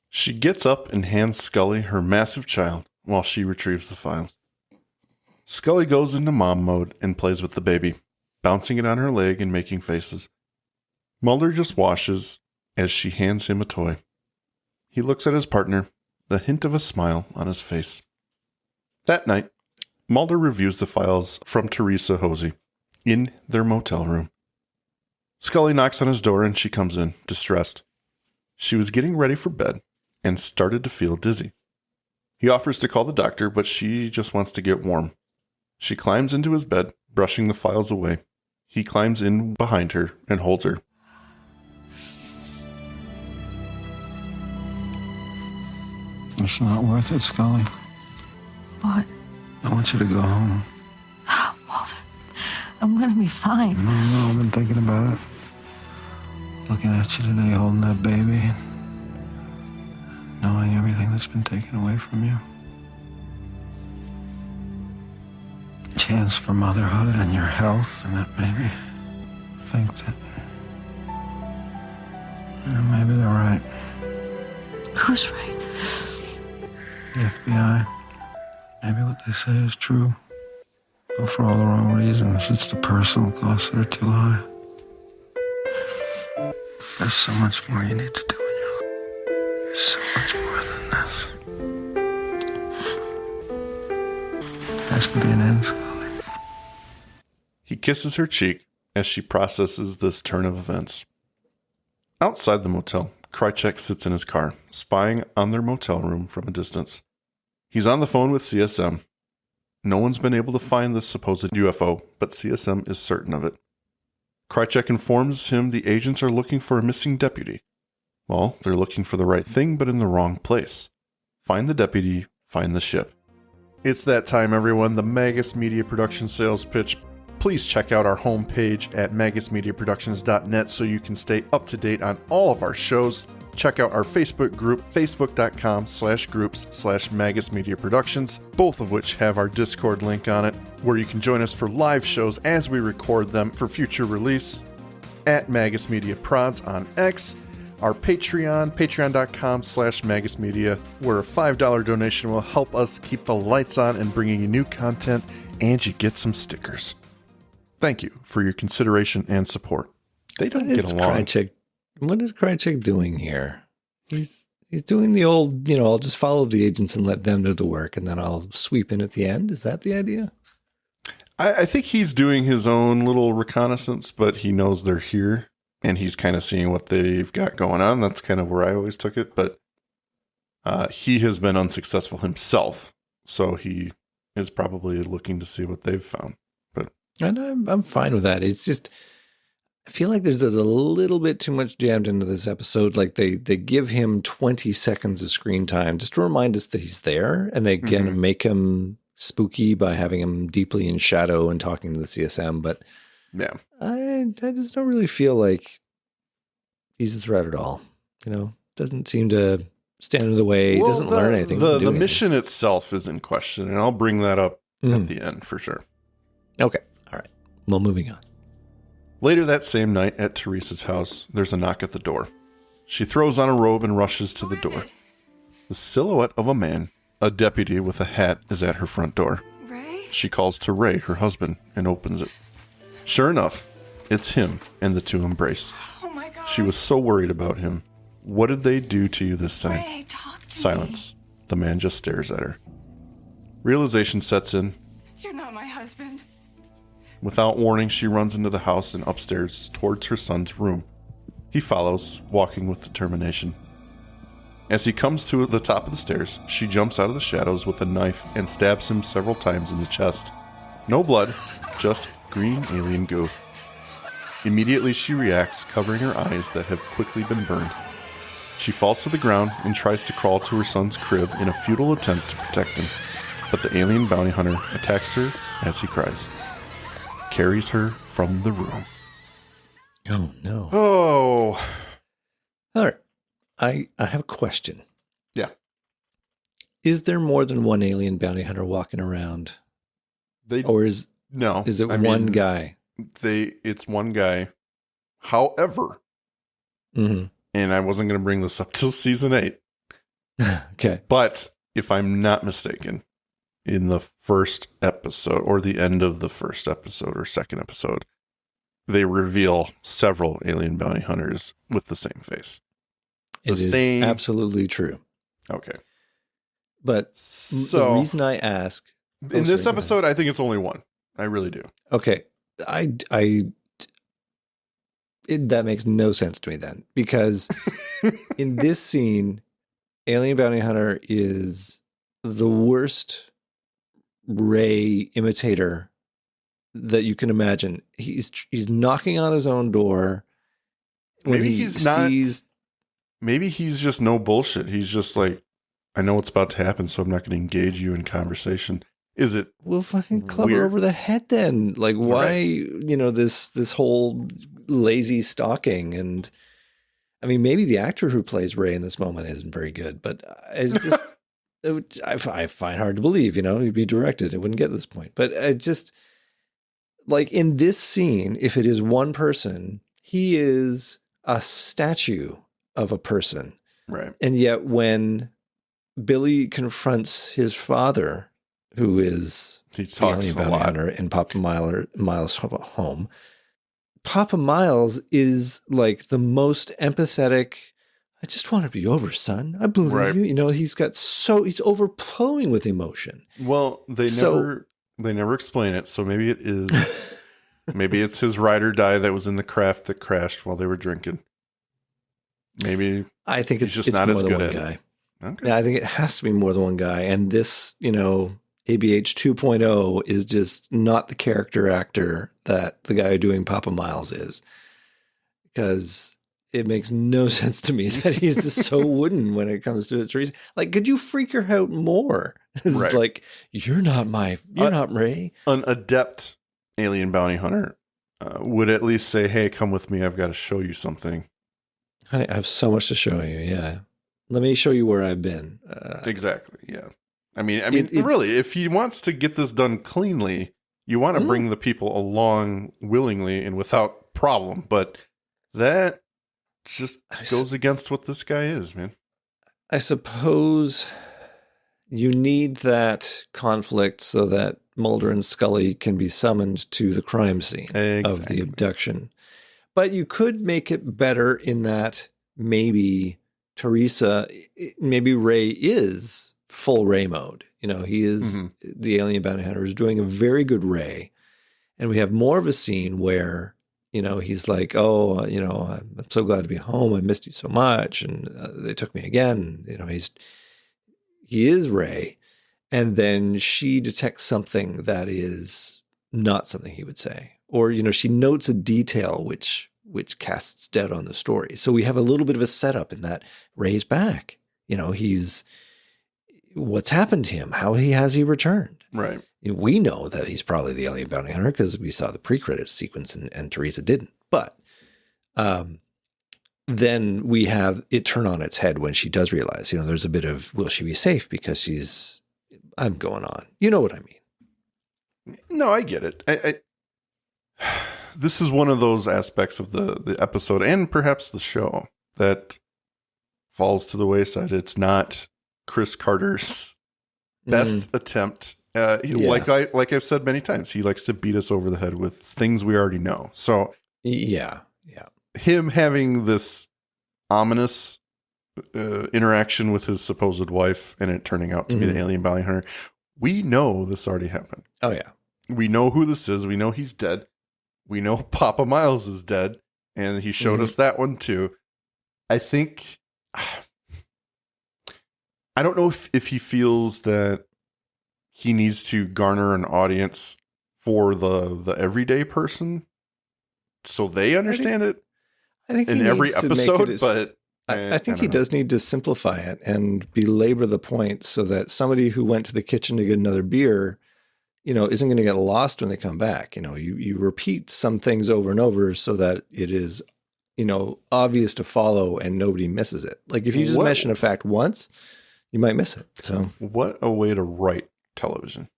She gets up and hands Scully her massive child while she retrieves the files. Scully goes into mom mode and plays with the baby, bouncing it on her leg and making faces. Mulder just washes as she hands him a toy. He looks at his partner, the hint of a smile on his face. That night, Mulder reviews the files from Teresa Hosey in their motel room. Scully knocks on his door and she comes in, distressed. She was getting ready for bed and started to feel dizzy. He offers to call the doctor, but she just wants to get warm. She climbs into his bed, brushing the files away. He climbs in behind her and holds her. It's not worth it, Scully. What? I want you to go home. Walter, I'm gonna be fine. No, I've been thinking about it. Looking at you today, holding that baby. Knowing everything that's been taken away from you. Chance for motherhood and your health, and that maybe think that maybe they're right. Who's right? The FBI. Maybe what they say is true. But for all the wrong reasons. It's the personal costs that are too high. There's so much more you need to do in your life. There's so much more than this. There has to be an end, Scully. He kisses her cheek as she processes this turn of events. Outside the motel, Krychek sits in his car, spying on their motel room from a distance. He's on the phone with CSM. No one's been able to find this supposed UFO, but CSM is certain of it. Krychek informs him the agents are looking for a missing deputy. Well, they're looking for the right thing, but in the wrong place. Find the deputy, find the ship. It's that time, everyone, the Magus Media Production sales pitch. Please check out our homepage at magusmediaproductions.net so you can stay up to date on all of our shows. Check out our Facebook group, facebook.com/groups/Magus Media Productions, both of which have our Discord link on it, where you can join us for live shows as we record them for future release. At Magus Media Prods on X, our Patreon, patreon.com/Magus Media, where a $5 donation will help us keep the lights on and bringing you new content, and you get some stickers. Thank you for your consideration and support. They don't get along. What is Krychek doing here? He's doing the old, I'll just follow the agents and let them do the work, and then I'll sweep in at the end. Is that the idea? I think he's doing his own little reconnaissance, but he knows they're here, and he's kind of seeing what they've got going on. That's kind of where I always took it, but he has been unsuccessful himself, so he is probably looking to see what they've found. And I'm fine with that. It's just, I feel like there's a little bit too much jammed into this episode. Like they give him 20 seconds of screen time just to remind us that he's there, and they again make him spooky by having him deeply in shadow and talking to the CSM. But yeah, I just don't really feel like he's a threat at all. Doesn't seem to stand in the way. He doesn't learn anything. The mission itself is in question, and I'll bring that up at the end for sure. Okay. All right. Well, moving on. Later that same night at Teresa's house, there's a knock at the door. She throws on a robe and rushes to the door. The silhouette of a man, a deputy with a hat, is at her front door. Ray? She calls to Ray, her husband, and opens it. Sure enough, it's him, and the two embrace. Oh my God. She was so worried about him. What did they do to you this time? Ray, talk to Silence. The man just stares at her. Realization sets in. me. You're not my husband. Without warning, she runs into the house and upstairs towards her son's room. He follows, walking with determination. As he comes to the top of the stairs, she jumps out of the shadows with a knife and stabs him several times in the chest. No blood, just green alien goo. Immediately she reacts, covering her eyes that have quickly been burned. She falls to the ground and tries to crawl to her son's crib in a futile attempt to protect him. But the alien bounty hunter attacks her as he cries. Carries her from the room. Oh, no. Oh. All right. I have a question. Yeah. Is there more than one alien bounty hunter walking around? Or is it one guy? It's one guy. However, Mm-hmm. and I wasn't going to bring this up till season 8, Okay. but if I'm not mistaken, in the first episode or the end of the first episode or second episode, they reveal several alien bounty hunters with the same face. It is absolutely true. Okay. But the reason I ask... In this episode, I think it's only one. I really do. Okay. That makes no sense to me then. Because in this scene, Alien Bounty Hunter is the worst Ray imitator that you can imagine. He's knocking on his own door. Maybe Maybe he's just no bullshit. He's just like, I know what's about to happen, so I'm not going to engage you in conversation. Is it? Well, fucking club her over the head then. Like, why, this whole lazy stalking? And I mean, maybe the actor who plays Ray in this moment isn't very good, but it's just, I find hard to believe, he'd be directed. It wouldn't get to this point. But I just, like in this scene, if it is one person, he is a statue of a person. Right. And yet when Billy confronts his father, who is the alien bounty hunter in Papa Miles' home, Papa Miles is like the most empathetic. I just want it to be over, son. I believe you. He's overflowing with emotion. Well, they never explain it. So maybe it is, maybe it's his ride or die that was in the craft that crashed while they were drinking. Maybe I think it's just not more as than good one at guy. it. Okay. Yeah, I think it has to be more than one guy. And this, ABH 2.0 is just not the character actor that the guy doing Papa Miles is. Because it makes no sense to me that he's just so wooden when it comes to Teresa. Like, could you freak her out more? It's like, you're not Ray. An adept alien bounty hunter would at least say, hey, come with me. I've got to show you something. I have so much to show you. Yeah. Let me show you where I've been. Exactly. Yeah. I mean, really, if he wants to get this done cleanly, you want to bring the people along willingly and without problem. But that just goes against what this guy is, man. I suppose you need that conflict so that Mulder and Scully can be summoned to the crime scene of the abduction. But you could make it better in that maybe Ray is full Ray mode. He is the alien bounty hunter is doing a very good Ray. And we have more of a scene where, he's like, oh, I'm so glad to be home. I missed you so much. And they took me again. He is Ray. And then she detects something that is not something he would say. Or, she notes a detail which casts doubt on the story. So we have a little bit of a setup in that Ray's back. What's happened to him? How has he returned? Right. We know that he's probably the alien bounty hunter because we saw the pre-credit sequence and Teresa didn't. But then we have it turn on its head when she does realize, there's a bit of, will she be safe? Because I'm going on. You know what I mean? No, I get it. This is one of those aspects of the episode and perhaps the show that falls to the wayside. It's not Chris Carter's best attempt. Like I've said many times, he likes to beat us over the head with things we already know. So him having this ominous interaction with his supposed wife and it turning out to be the alien bounty hunter, we know this already happened. Oh yeah, we know who this is. We know he's dead. We know Papa Miles is dead, and he showed us that one too. I think I don't know if he feels that he needs to garner an audience for the everyday person so they understand it. I think in every episode, but I think he does need to simplify it and belabor the point so that somebody who went to the kitchen to get another beer, isn't going to get lost when they come back. You repeat some things over and over so that it is, obvious to follow and nobody misses it. Like if you just mention a fact once, you might miss it. So what a way to write television.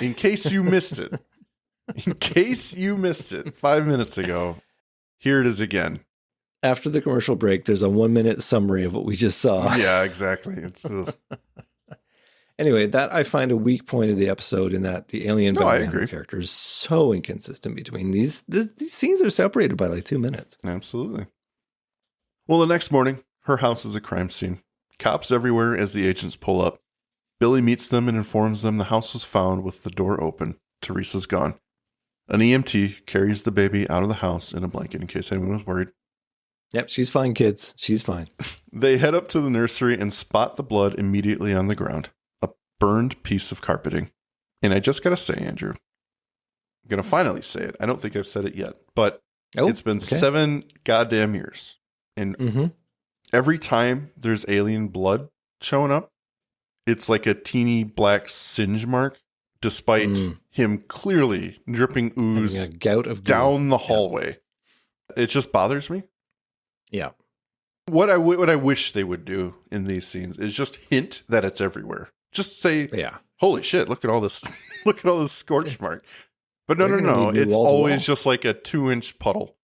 In case you missed it. In case you missed it 5 minutes ago, here it is again. After the commercial break, there's a 1 minute summary of what we just saw. Yeah, exactly. Anyway, that I find a weak point of the episode in that the alien bounty hunter character is so inconsistent between these scenes are separated by like 2 minutes. Absolutely. Well, the next morning, her house is a crime scene. Cops everywhere as the agents pull up. Billy meets them and informs them the house was found with the door open. Teresa's gone. An EMT carries the baby out of the house in a blanket in case anyone was worried. Yep, she's fine, kids. She's fine. They head up to the nursery and spot the blood immediately on the ground. A burned piece of carpeting. And I just got to say, Andrew, I'm going to finally say it. I don't think I've said it yet, but it's been 7 goddamn years. And every time there's alien blood showing up, it's like a teeny black singe mark, despite him clearly dripping ooze a gout of down the hallway. It just bothers me. Yeah. What I wish they would do in these scenes is just hint that it's everywhere. Just say, holy shit, look at all this, look at all this scorch mark. But no. It's always just like a 2-inch puddle.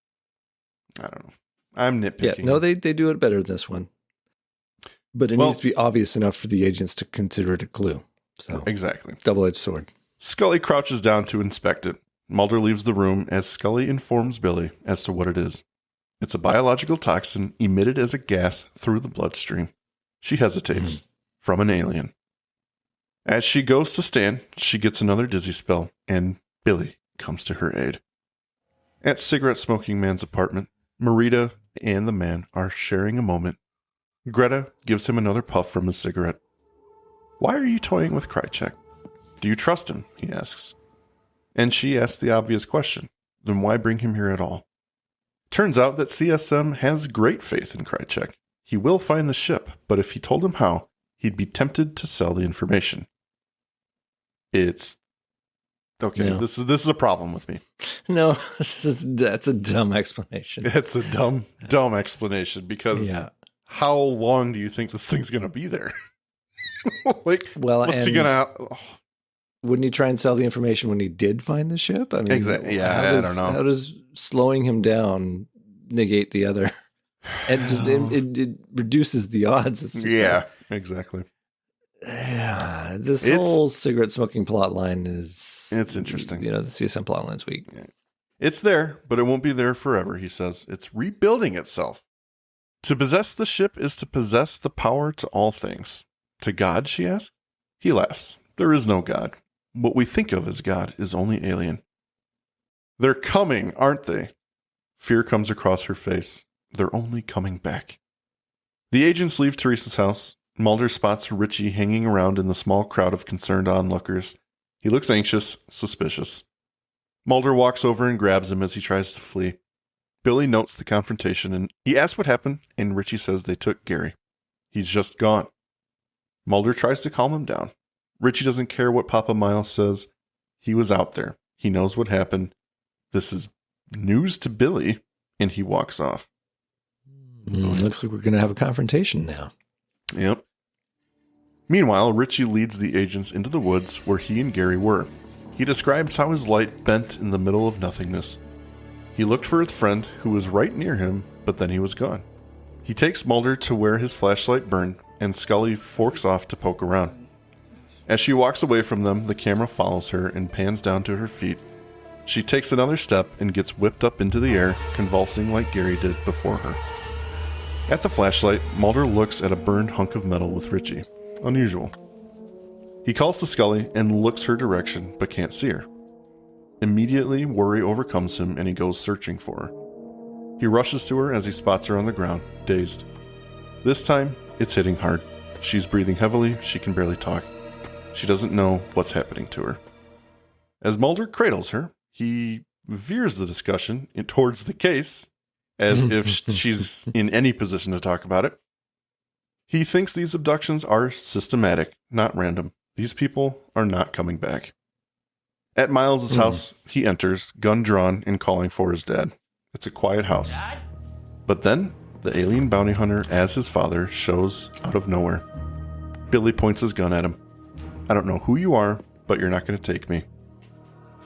I don't know. I'm nitpicking. Yeah, no, they do it better than this one. But it needs to be obvious enough for the agents to consider it a clue. So exactly. Double-edged sword. Scully crouches down to inspect it. Mulder leaves the room as Scully informs Billy as to what it is. It's a biological toxin emitted as a gas through the bloodstream. She hesitates. From an alien. As she goes to stand, she gets another dizzy spell, and Billy comes to her aid. At Cigarette Smoking Man's apartment, Marita and the man are sharing a moment. Greta gives him another puff from his cigarette. Why are you toying with Krychek? Do you trust him? He asks. And she asks the obvious question. Then why bring him here at all? Turns out that CSM has great faith in Krychek. He will find the ship, but if he told him how, he'd be tempted to sell the information. It's okay. No. This is a problem with me. No, that's a dumb explanation. It's a dumb explanation because how long do you think this thing's going to be there? What's he going to? Wouldn't he try and sell the information when he did find the ship? I mean, exactly. Yeah, I don't know. How does slowing him down negate the other? It reduces the odds of success. Yeah, exactly. Yeah, this whole cigarette smoking plot line it's interesting. The CSM plot line's weak. Yeah. It's there, but it won't be there forever, he says. It's rebuilding itself. To possess the ship is to possess the power to all things. To God, she asks. He laughs. There is no God. What we think of as God is only alien. They're coming, aren't they? Fear comes across her face. They're only coming back. The agents leave Teresa's house. Mulder spots Richie hanging around in the small crowd of concerned onlookers. He looks anxious, suspicious. Mulder walks over and grabs him as he tries to flee. Billy notes the confrontation and he asks what happened, and Richie says they took Gary. He's just gone. Mulder tries to calm him down. Richie doesn't care what Papa Miles says. He was out there. He knows what happened. This is news to Billy, and he walks off. Looks like we're going to have a confrontation now. Yep. Meanwhile, Richie leads the agents into the woods where he and Gary were. He describes how his light bent in the middle of nothingness. He looked for his friend, who was right near him, but then he was gone. He takes Mulder to where his flashlight burned, and Scully forks off to poke around. As she walks away from them, the camera follows her and pans down to her feet. She takes another step and gets whipped up into the air, convulsing like Gary did before her. At the flashlight, Mulder looks at a burned hunk of metal with Richie. Unusual. He calls to Scully and looks her direction, but can't see her. Immediately, worry overcomes him and he goes searching for her. He rushes to her as he spots her on the ground, dazed. This time, it's hitting hard. She's breathing heavily, she can barely talk. She doesn't know what's happening to her. As Mulder cradles her, he veers the discussion towards the case, as if she's in any position to talk about it. He thinks these abductions are systematic, not random. These people are not coming back. At Miles' house, he enters, gun drawn and calling for his dad. It's a quiet house. But then, the alien bounty hunter, as his father, shows out of nowhere. Billy points his gun at him. I don't know who you are, but you're not going to take me.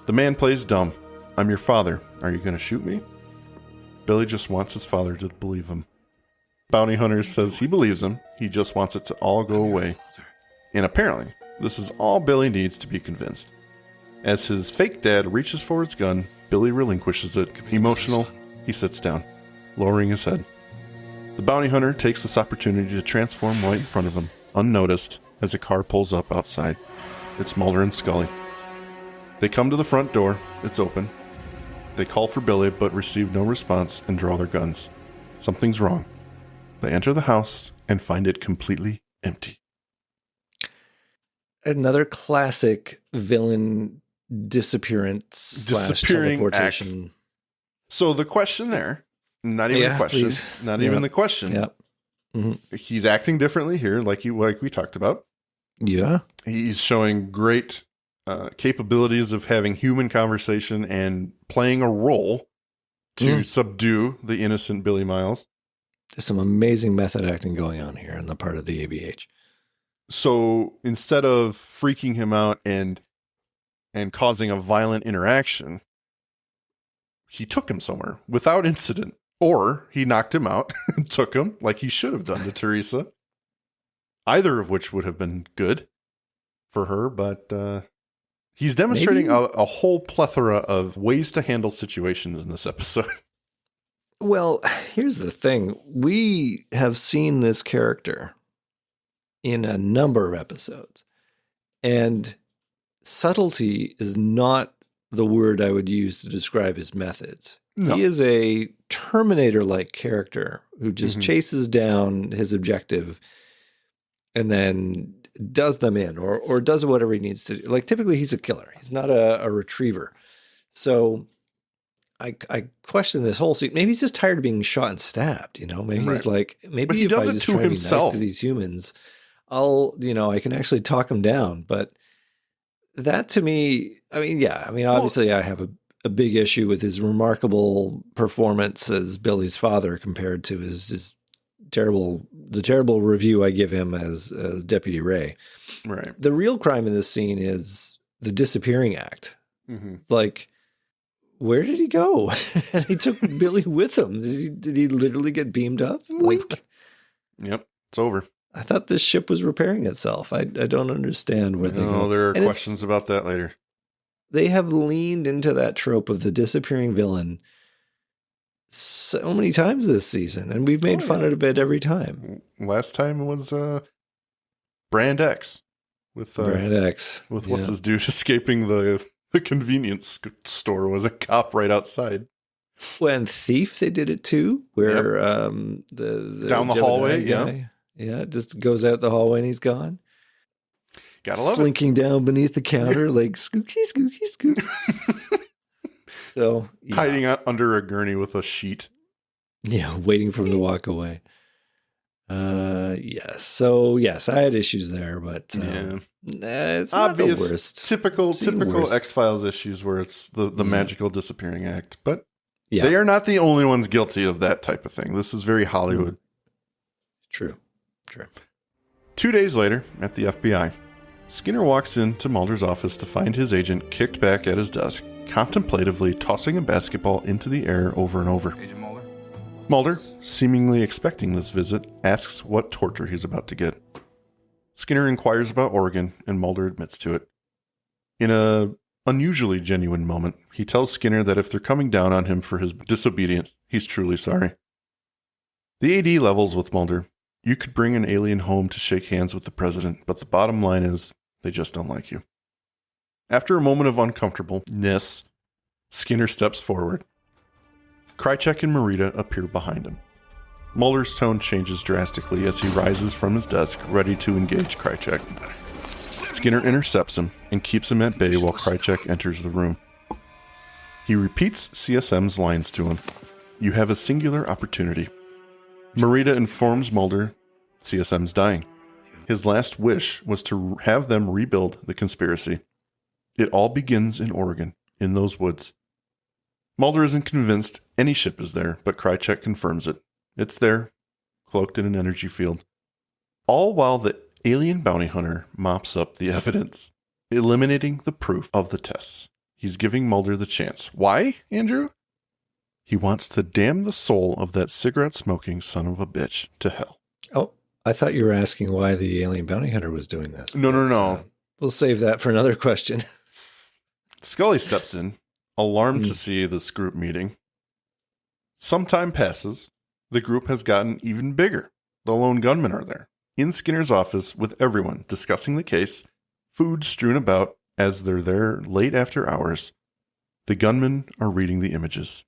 The man plays dumb. I'm your father. Are you going to shoot me? Billy just wants his father to believe him. Bounty hunter says he believes him. He just wants it to all go away. And apparently, this is all Billy needs to be convinced. As his fake dad reaches for his gun, Billy relinquishes it. Emotional, he sits down, lowering his head. The bounty hunter takes this opportunity to transform right in front of him, unnoticed, as a car pulls up outside. It's Mulder and Scully. They come to the front door. It's open. They call for Billy, but receive no response and draw their guns. Something's wrong. They enter the house and find it completely empty. Another classic villain disappearance Disappearing teleportation. act. So the question there, not even the question, please. not even the question. Yep. Mm-hmm. He's acting differently here, like we talked about. Yeah. He's showing great capabilities of having human conversation and playing a role to subdue the innocent Billy Miles. There's some amazing method acting going on here on the part of the ABH. So instead of freaking him out and causing a violent interaction, he took him somewhere without incident. Or he knocked him out and took him like he should have done to Teresa. Either of which would have been good for her, but he's demonstrating a whole plethora of ways to handle situations in this episode. Well, here's the thing. We have seen this character in a number of episodes, and subtlety is not the word I would use to describe his methods. No. He is a Terminator-like character who just chases down his objective and then does them in or does whatever he needs to do. Like, typically he's a killer. He's not a retriever. So I question this whole scene. Maybe he's just tired of being shot and stabbed, you know? Maybe he's like, maybe if I just try to be nice to these humans, I can actually talk them down. But that to me, obviously I have a big issue with his remarkable performance as Billy's father compared to his terrible review I give him as Deputy Ray. Right. The real crime in this scene is the disappearing act. Mm-hmm. Like, where did he go? And he took Billy with him. Did he literally get beamed up? Like, yep, it's over. I thought this ship was repairing itself. I don't understand where they go. No, there are questions about that later. They have leaned into that trope of the disappearing villain so many times this season, and we've made fun of it every time. Last time was Brand X with what's his dude escaping the convenience store was a cop right outside. When Thief, they did it too, where the down the hallway, guy, it just goes out the hallway and he's gone. Gotta love slinking down beneath the counter like scoochie, scoochie, scoop. So hiding out under a gurney with a sheet. Yeah, waiting for him to walk away. Yes. So yes, I had issues there, but it's not obvious, the worst. Typical X-Files issues where it's the magical disappearing act. But they are not the only ones guilty of that type of thing. This is very Hollywood. True. 2 days later, at the FBI, Skinner walks into Mulder's office to find his agent kicked back at his desk, contemplatively tossing a basketball into the air over and over. Agent Mulder? Mulder, seemingly expecting this visit, asks what torture he's about to get. Skinner inquires about Oregon, and Mulder admits to it. In a unusually genuine moment, he tells Skinner that if they're coming down on him for his disobedience, he's truly sorry. The AD levels with Mulder. You could bring an alien home to shake hands with the president, but the bottom line is they just don't like you. After a moment of uncomfortableness, Skinner steps forward. Krychek and Marita appear behind him. Mulder's tone changes drastically as he rises from his desk, ready to engage Krychek. Skinner intercepts him and keeps him at bay while Krychek enters the room. He repeats CSM's lines to him. You have a singular opportunity. Marita informs Mulder CSM's dying. His last wish was to have them rebuild the conspiracy. It all begins in Oregon, in those woods. Mulder isn't convinced any ship is there, but Krychek confirms it. It's there, cloaked in an energy field. All while the alien bounty hunter mops up the evidence, eliminating the proof of the tests. He's giving Mulder the chance. Why, Andrew? He wants to damn the soul of that cigarette-smoking son of a bitch to hell. Oh, I thought you were asking why the alien bounty hunter was doing this. No. We'll save that for another question. Scully steps in, alarmed to see this group meeting. Some time passes. The group has gotten even bigger. The lone gunmen are there, in Skinner's office with everyone discussing the case, food strewn about as they're there late after hours. The gunmen are reading the images.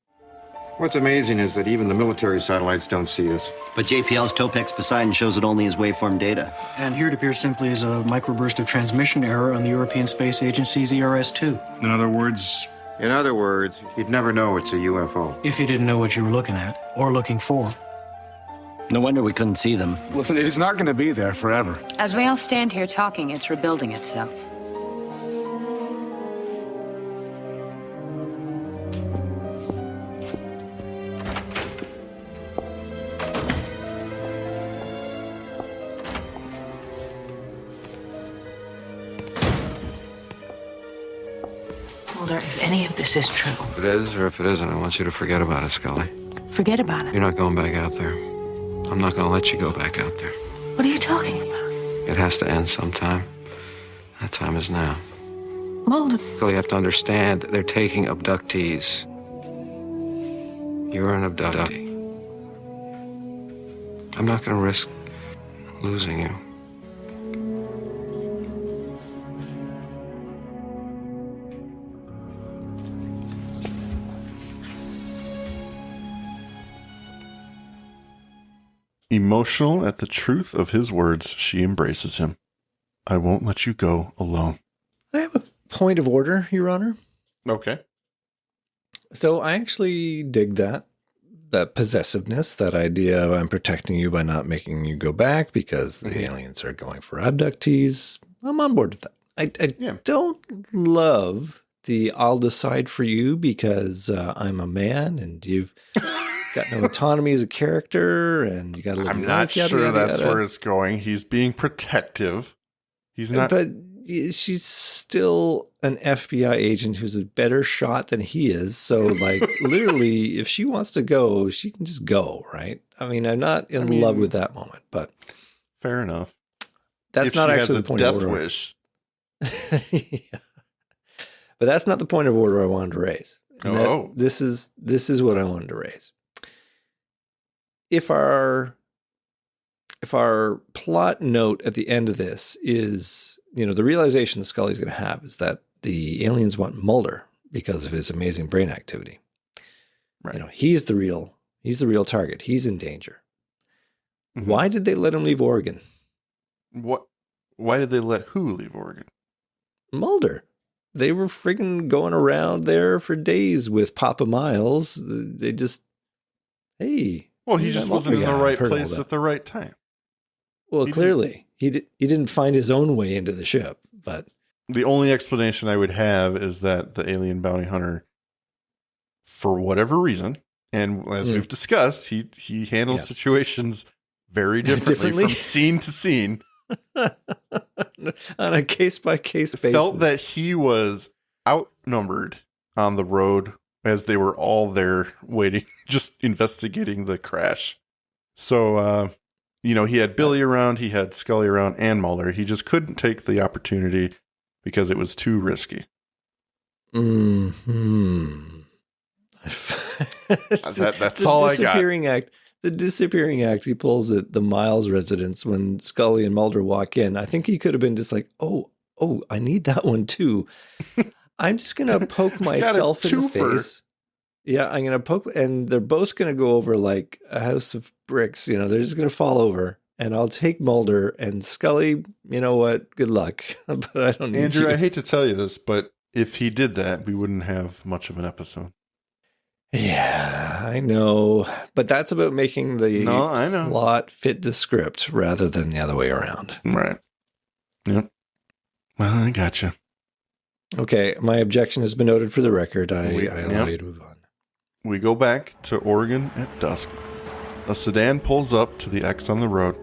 What's amazing is that even the military satellites don't see us. But JPL's Topex Poseidon shows it only as waveform data. And here it appears simply as a microburst of transmission error on the European Space Agency's ERS-2. In other words, you'd never know it's a UFO. If you didn't know what you were looking at, or looking for. No wonder we couldn't see them. Listen, it is not going to be there forever. As we all stand here talking, it's rebuilding itself. Mulder, if any of this is true. If it is or if it isn't, I want you to forget about it, Scully. Forget about it. You're not going back out there. I'm not going to let you go back out there. What are you talking about? It has to end sometime. That time is now. Mulder. Scully, you have to understand, they're taking abductees. You're an abductee. I'm not going to risk losing you. Emotional at the truth of his words, she embraces him. I won't let you go alone. I have a point of order, Your Honor. Okay. So I actually dig that possessiveness, that idea of I'm protecting you by not making you go back because the aliens are going for abductees. I'm on board with that. I don't love the I'll decide for you because I'm a man and you've got no autonomy as a character and you got to live I'm your not life, yada, sure yada, that's yada. where it's going. He's being protective. He's not. But she's still an FBI agent who's a better shot than he is. So, like, literally, if she wants to go, she can just go, right? I mean, I'm not in love with that moment, but fair enough. That's if not she actually has the point a of death order. wish. Yeah. But that's not the point of order I wanted to raise. And this is what I wanted to raise. If our plot note at the end of this is, the realization that Scully's going to have is that the aliens want Mulder because of his amazing brain activity. Right. He's the real target. He's in danger. Mm-hmm. Why did they let him leave Oregon? Why did they let who leave Oregon? Mulder. They were friggin' going around there for days with Papa Miles. They just, hey. Well, he just wasn't in the right place at the right time. Well, clearly, he didn't find his own way into the ship. But the only explanation I would have is that the alien bounty hunter, for whatever reason, and as we've discussed, he handles situations very differently from scene to scene. On a case-by-case basis. Felt that he was outnumbered on the road as they were all there waiting, just investigating the crash. So, he had Billy around, he had Scully around, and Mulder. He just couldn't take the opportunity because it was too risky. Hmm. That's all I got. The disappearing act he pulls at the Miles residence when Scully and Mulder walk in. I think he could have been just like, oh, I need that one too. I'm just going to poke myself in the face. Yeah, I'm going to poke, and they're both going to go over like a house of bricks. They're just going to fall over, and I'll take Mulder and Scully. You know what? Good luck. But I don't need Andrew, you. I hate to tell you this, but if he did that, we wouldn't have much of an episode. Yeah, I know. But that's about making the plot fit the script rather than the other way around. Right. Yep. Well, I gotcha. Okay, my objection has been noted for the record. I allow you to move on. We go back to Oregon at dusk. A sedan pulls up to the X on the road.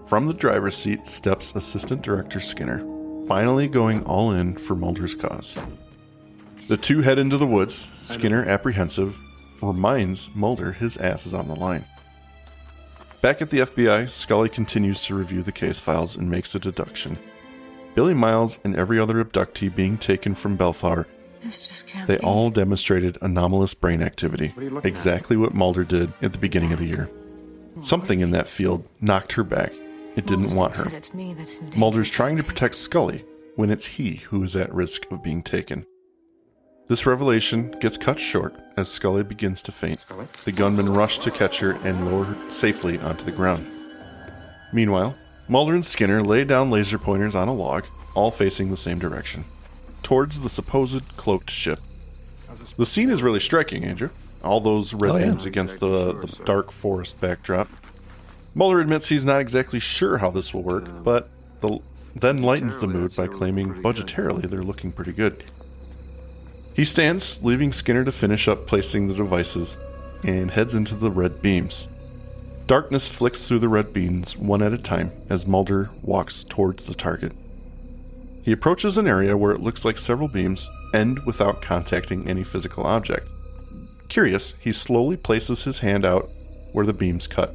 From the driver's seat steps Assistant Director Skinner, finally going all in for Mulder's cause. The two head into the woods. Skinner, apprehensive, reminds Mulder his ass is on the line. Back at the FBI, Scully continues to review the case files and makes a deduction. Billy Miles and every other abductee being taken from Bellflower, they all demonstrated anomalous brain activity, exactly what Mulder did at the beginning of the year. Something in that field knocked her back. It didn't want her. Mulder's trying to protect Scully when it's he who is at risk of being taken. This revelation gets cut short as Scully begins to faint. The gunmen rush to catch her and lower her safely onto the ground. Meanwhile, Mulder and Skinner lay down laser pointers on a log, all facing the same direction, towards the supposed cloaked ship. The scene is really striking, Andrew. All those red beams against the dark forest backdrop. Mulder admits he's not exactly sure how this will work, but then lightens the mood by claiming budgetarily they're looking pretty good. He stands, leaving Skinner to finish up placing the devices, and heads into the red beams. Darkness flicks through the red beams one at a time as Mulder walks towards the target. He approaches an area where it looks like several beams end without contacting any physical object. Curious, he slowly places his hand out where the beams cut.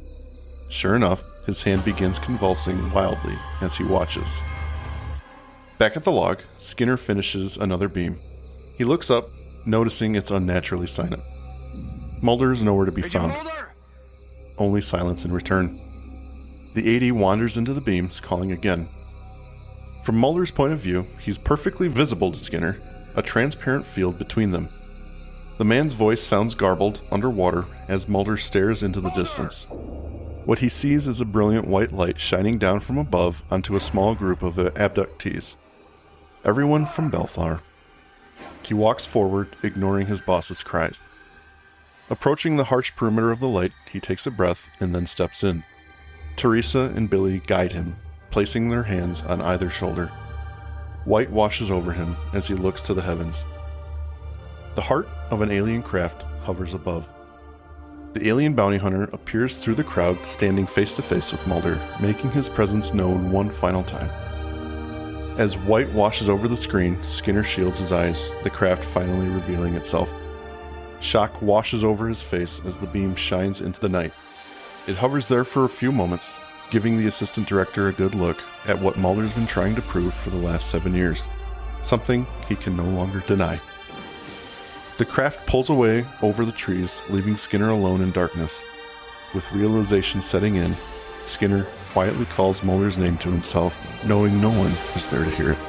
Sure enough, his hand begins convulsing wildly as he watches. Back at the log, Skinner finishes another beam. He looks up, noticing it's unnaturally silent. Mulder is nowhere to be found. Only silence in return. The AD wanders into the beams, calling again. From Mulder's point of view, he's perfectly visible to Skinner, a transparent field between them. The man's voice sounds garbled, underwater, as Mulder stares into the distance. What he sees is a brilliant white light shining down from above onto a small group of abductees. Everyone from Bellflower. He walks forward, ignoring his boss's cries. Approaching the harsh perimeter of the light, he takes a breath and then steps in. Teresa and Billy guide him, placing their hands on either shoulder. White washes over him as he looks to the heavens. The heart of an alien craft hovers above. The alien bounty hunter appears through the crowd, standing face to face with Mulder, making his presence known one final time. As white washes over the screen, Skinner shields his eyes, the craft finally revealing itself. Shock washes over his face as the beam shines into the night. It hovers there for a few moments, giving the assistant director a good look at what Mulder's been trying to prove for the last 7 years. Something he can no longer deny. The craft pulls away over the trees, leaving Skinner alone in darkness. With realization setting in, Skinner quietly calls Mulder's name to himself, knowing no one is there to hear it.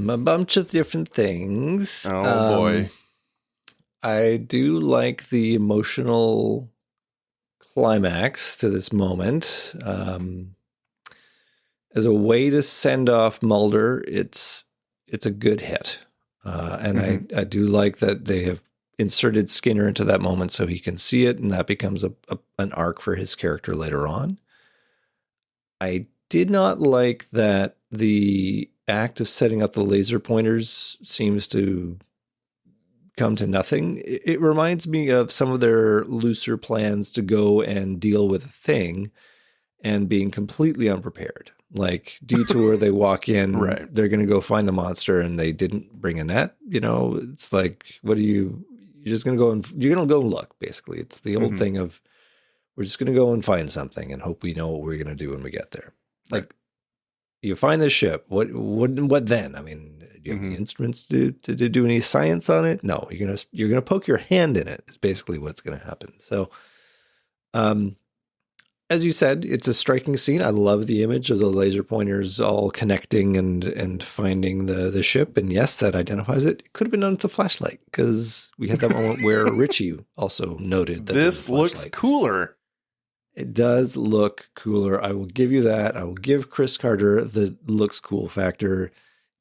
A bunch of different things. Oh boy. I do like the emotional climax to this moment. As a way to send off Mulder, it's a good hit. And I do like that they have inserted Skinner into that moment so he can see it, and that becomes an arc for his character later on. I did not like that the act of setting up the laser pointers seems to come to nothing. It reminds me of some of their looser plans to go and deal with a thing and being completely unprepared. Like detour, they walk in, Right. they're going to go find the monster and they didn't bring a net. It's like, you're just going to go and you're going to go and look, basically. It's the old thing of, we're just going to go and find something and hope we know what we're going to do when we get there. Like, you find the ship. What then? I mean, do you have any instruments to do any science on it? No, you're gonna poke your hand in it. Is basically what's going to happen. So, as you said, it's a striking scene. I love the image of the laser pointers all connecting and finding the ship. And yes, that identifies it. It could have been done with a flashlight, because we had that moment where Richie also noted that this looks cooler. It does look cooler. I will give you that. I will give Chris Carter the looks cool factor.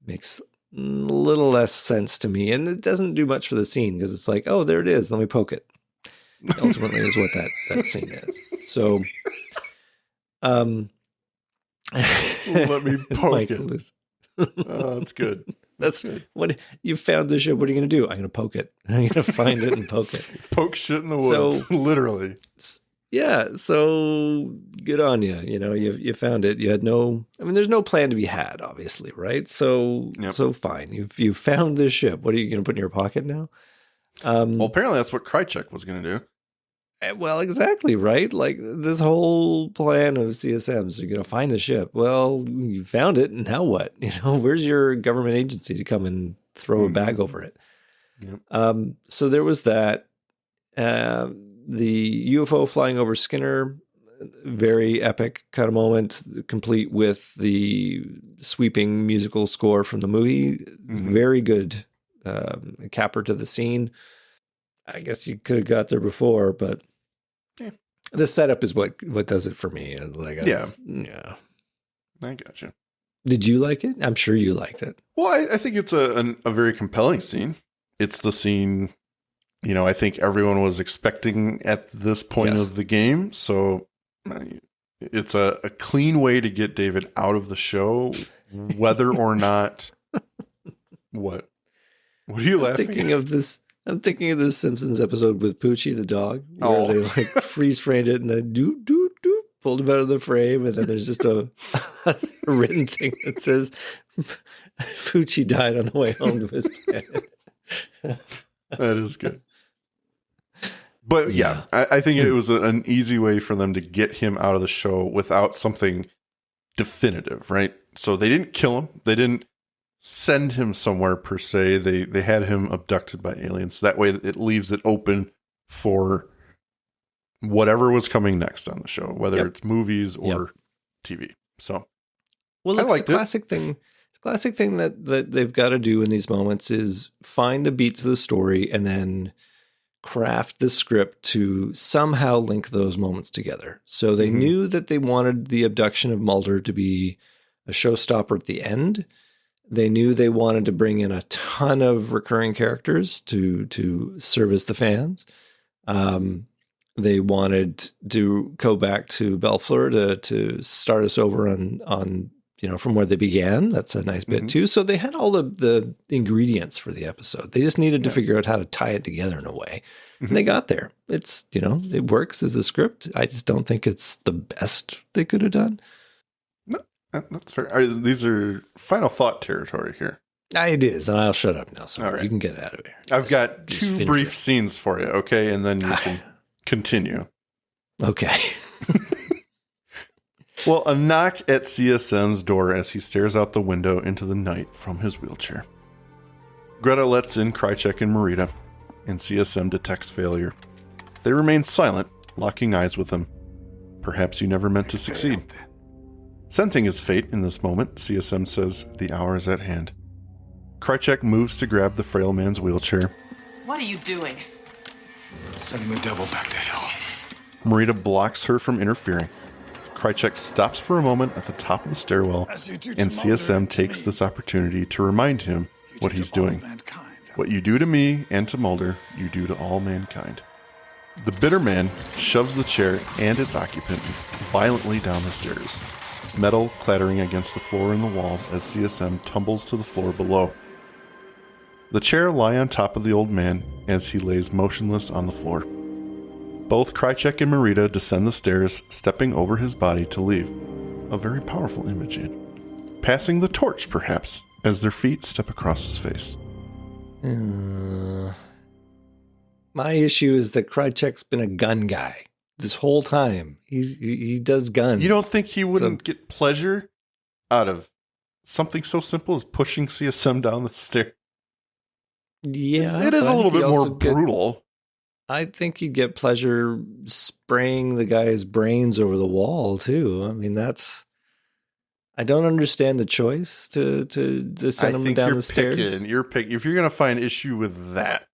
Makes a little less sense to me. And it doesn't do much for the scene, because it's like, oh, there it is. Let me poke it. Ultimately is what that scene is. So, let me poke it. Oh, that's good. That's good. What you found the ship. What are you going to do? I'm going to poke it. I'm going to find it and poke it. Poke shit in the woods, literally. Yeah. So good on you. You found it. You had there's no plan to be had, obviously, right? So, so fine. You found the ship. What are you going to put in your pocket now? Well, apparently that's what Krychek was going to do. Well, exactly, right? Like this whole plan of CSMs, you're going to find the ship. Well, you found it, and now what? Where's your government agency to come and throw a bag over it? Yep. So there was that. The UFO flying over Skinner, very epic kind of moment, complete with the sweeping musical score from the movie. Very good capper to the scene. I guess you could have got there before, but the setup is what does it for me. Yeah. I got you. Did you like it? I'm sure you liked it. Well, I think it's a very compelling scene. It's the scene, I think everyone was expecting at this point of the game. So it's a clean way to get David out of the show, whether or not. What are you laughing at? I'm thinking of this Simpsons episode with Poochie the dog, where they freeze framed it and then pulled him out of the frame, and then there's just a written thing that says Poochie died on the way home to his planet. That is good. But I think it was an easy way for them to get him out of the show without something definitive, right? So they didn't kill him. They didn't send him somewhere per se. They had him abducted by aliens. That way it leaves it open for whatever was coming next on the show, whether it's movies or TV. So, well, look, it's a classic thing. The classic thing that they've got to do in these moments is find the beats of the story and then craft the script to somehow link those moments together. So they knew that they wanted the abduction of Mulder to be a showstopper at the end. They knew they wanted to bring in a ton of recurring characters to service the fans. They wanted to go back to Bellfleur to start us over on from where they began. That's a nice bit too. So they had all the ingredients for the episode. They just needed to figure out how to tie it together in a way. And they got there. It's, it works as a script. I just don't think it's the best they could have done. No, that's fair. These are final thought territory here. It is, and I'll shut up now. So right. You can get out of here. I've got two brief scenes for you, okay? And then you can continue. Okay. Well, a knock at CSM's door as he stares out the window into the night from his wheelchair. Greta lets in Krychek and Marita, and CSM detects failure. They remain silent, locking eyes with him. Perhaps you never meant to succeed. Sensing his fate in this moment, CSM says the hour is at hand. Krychek moves to grab the frail man's wheelchair. What are you doing? Sending the devil back to hell. Marita blocks her from interfering. Krychek stops for a moment at the top of the stairwell, and CSM takes this opportunity to remind him what he's doing. What you do to me and to Mulder, you do to all mankind. The bitter man shoves the chair and its occupant violently down the stairs, metal clattering against the floor and the walls as CSM tumbles to the floor below. The chair lies on top of the old man as he lays motionless on the floor. Both Krychek and Marita descend the stairs, stepping over his body to leave. a very powerful image, passing the torch, perhaps, as their feet step across his face. My issue is that Krychek's been a gun guy this whole time. He does guns. You don't think he wouldn't get pleasure out of something so simple as pushing CSM down the stair? Yeah. It is a little bit more brutal. I think he'd get pleasure spraying the guy's brains over the wall, too. I mean, I don't understand the choice to send him down the stairs. If you're going to find issue with that,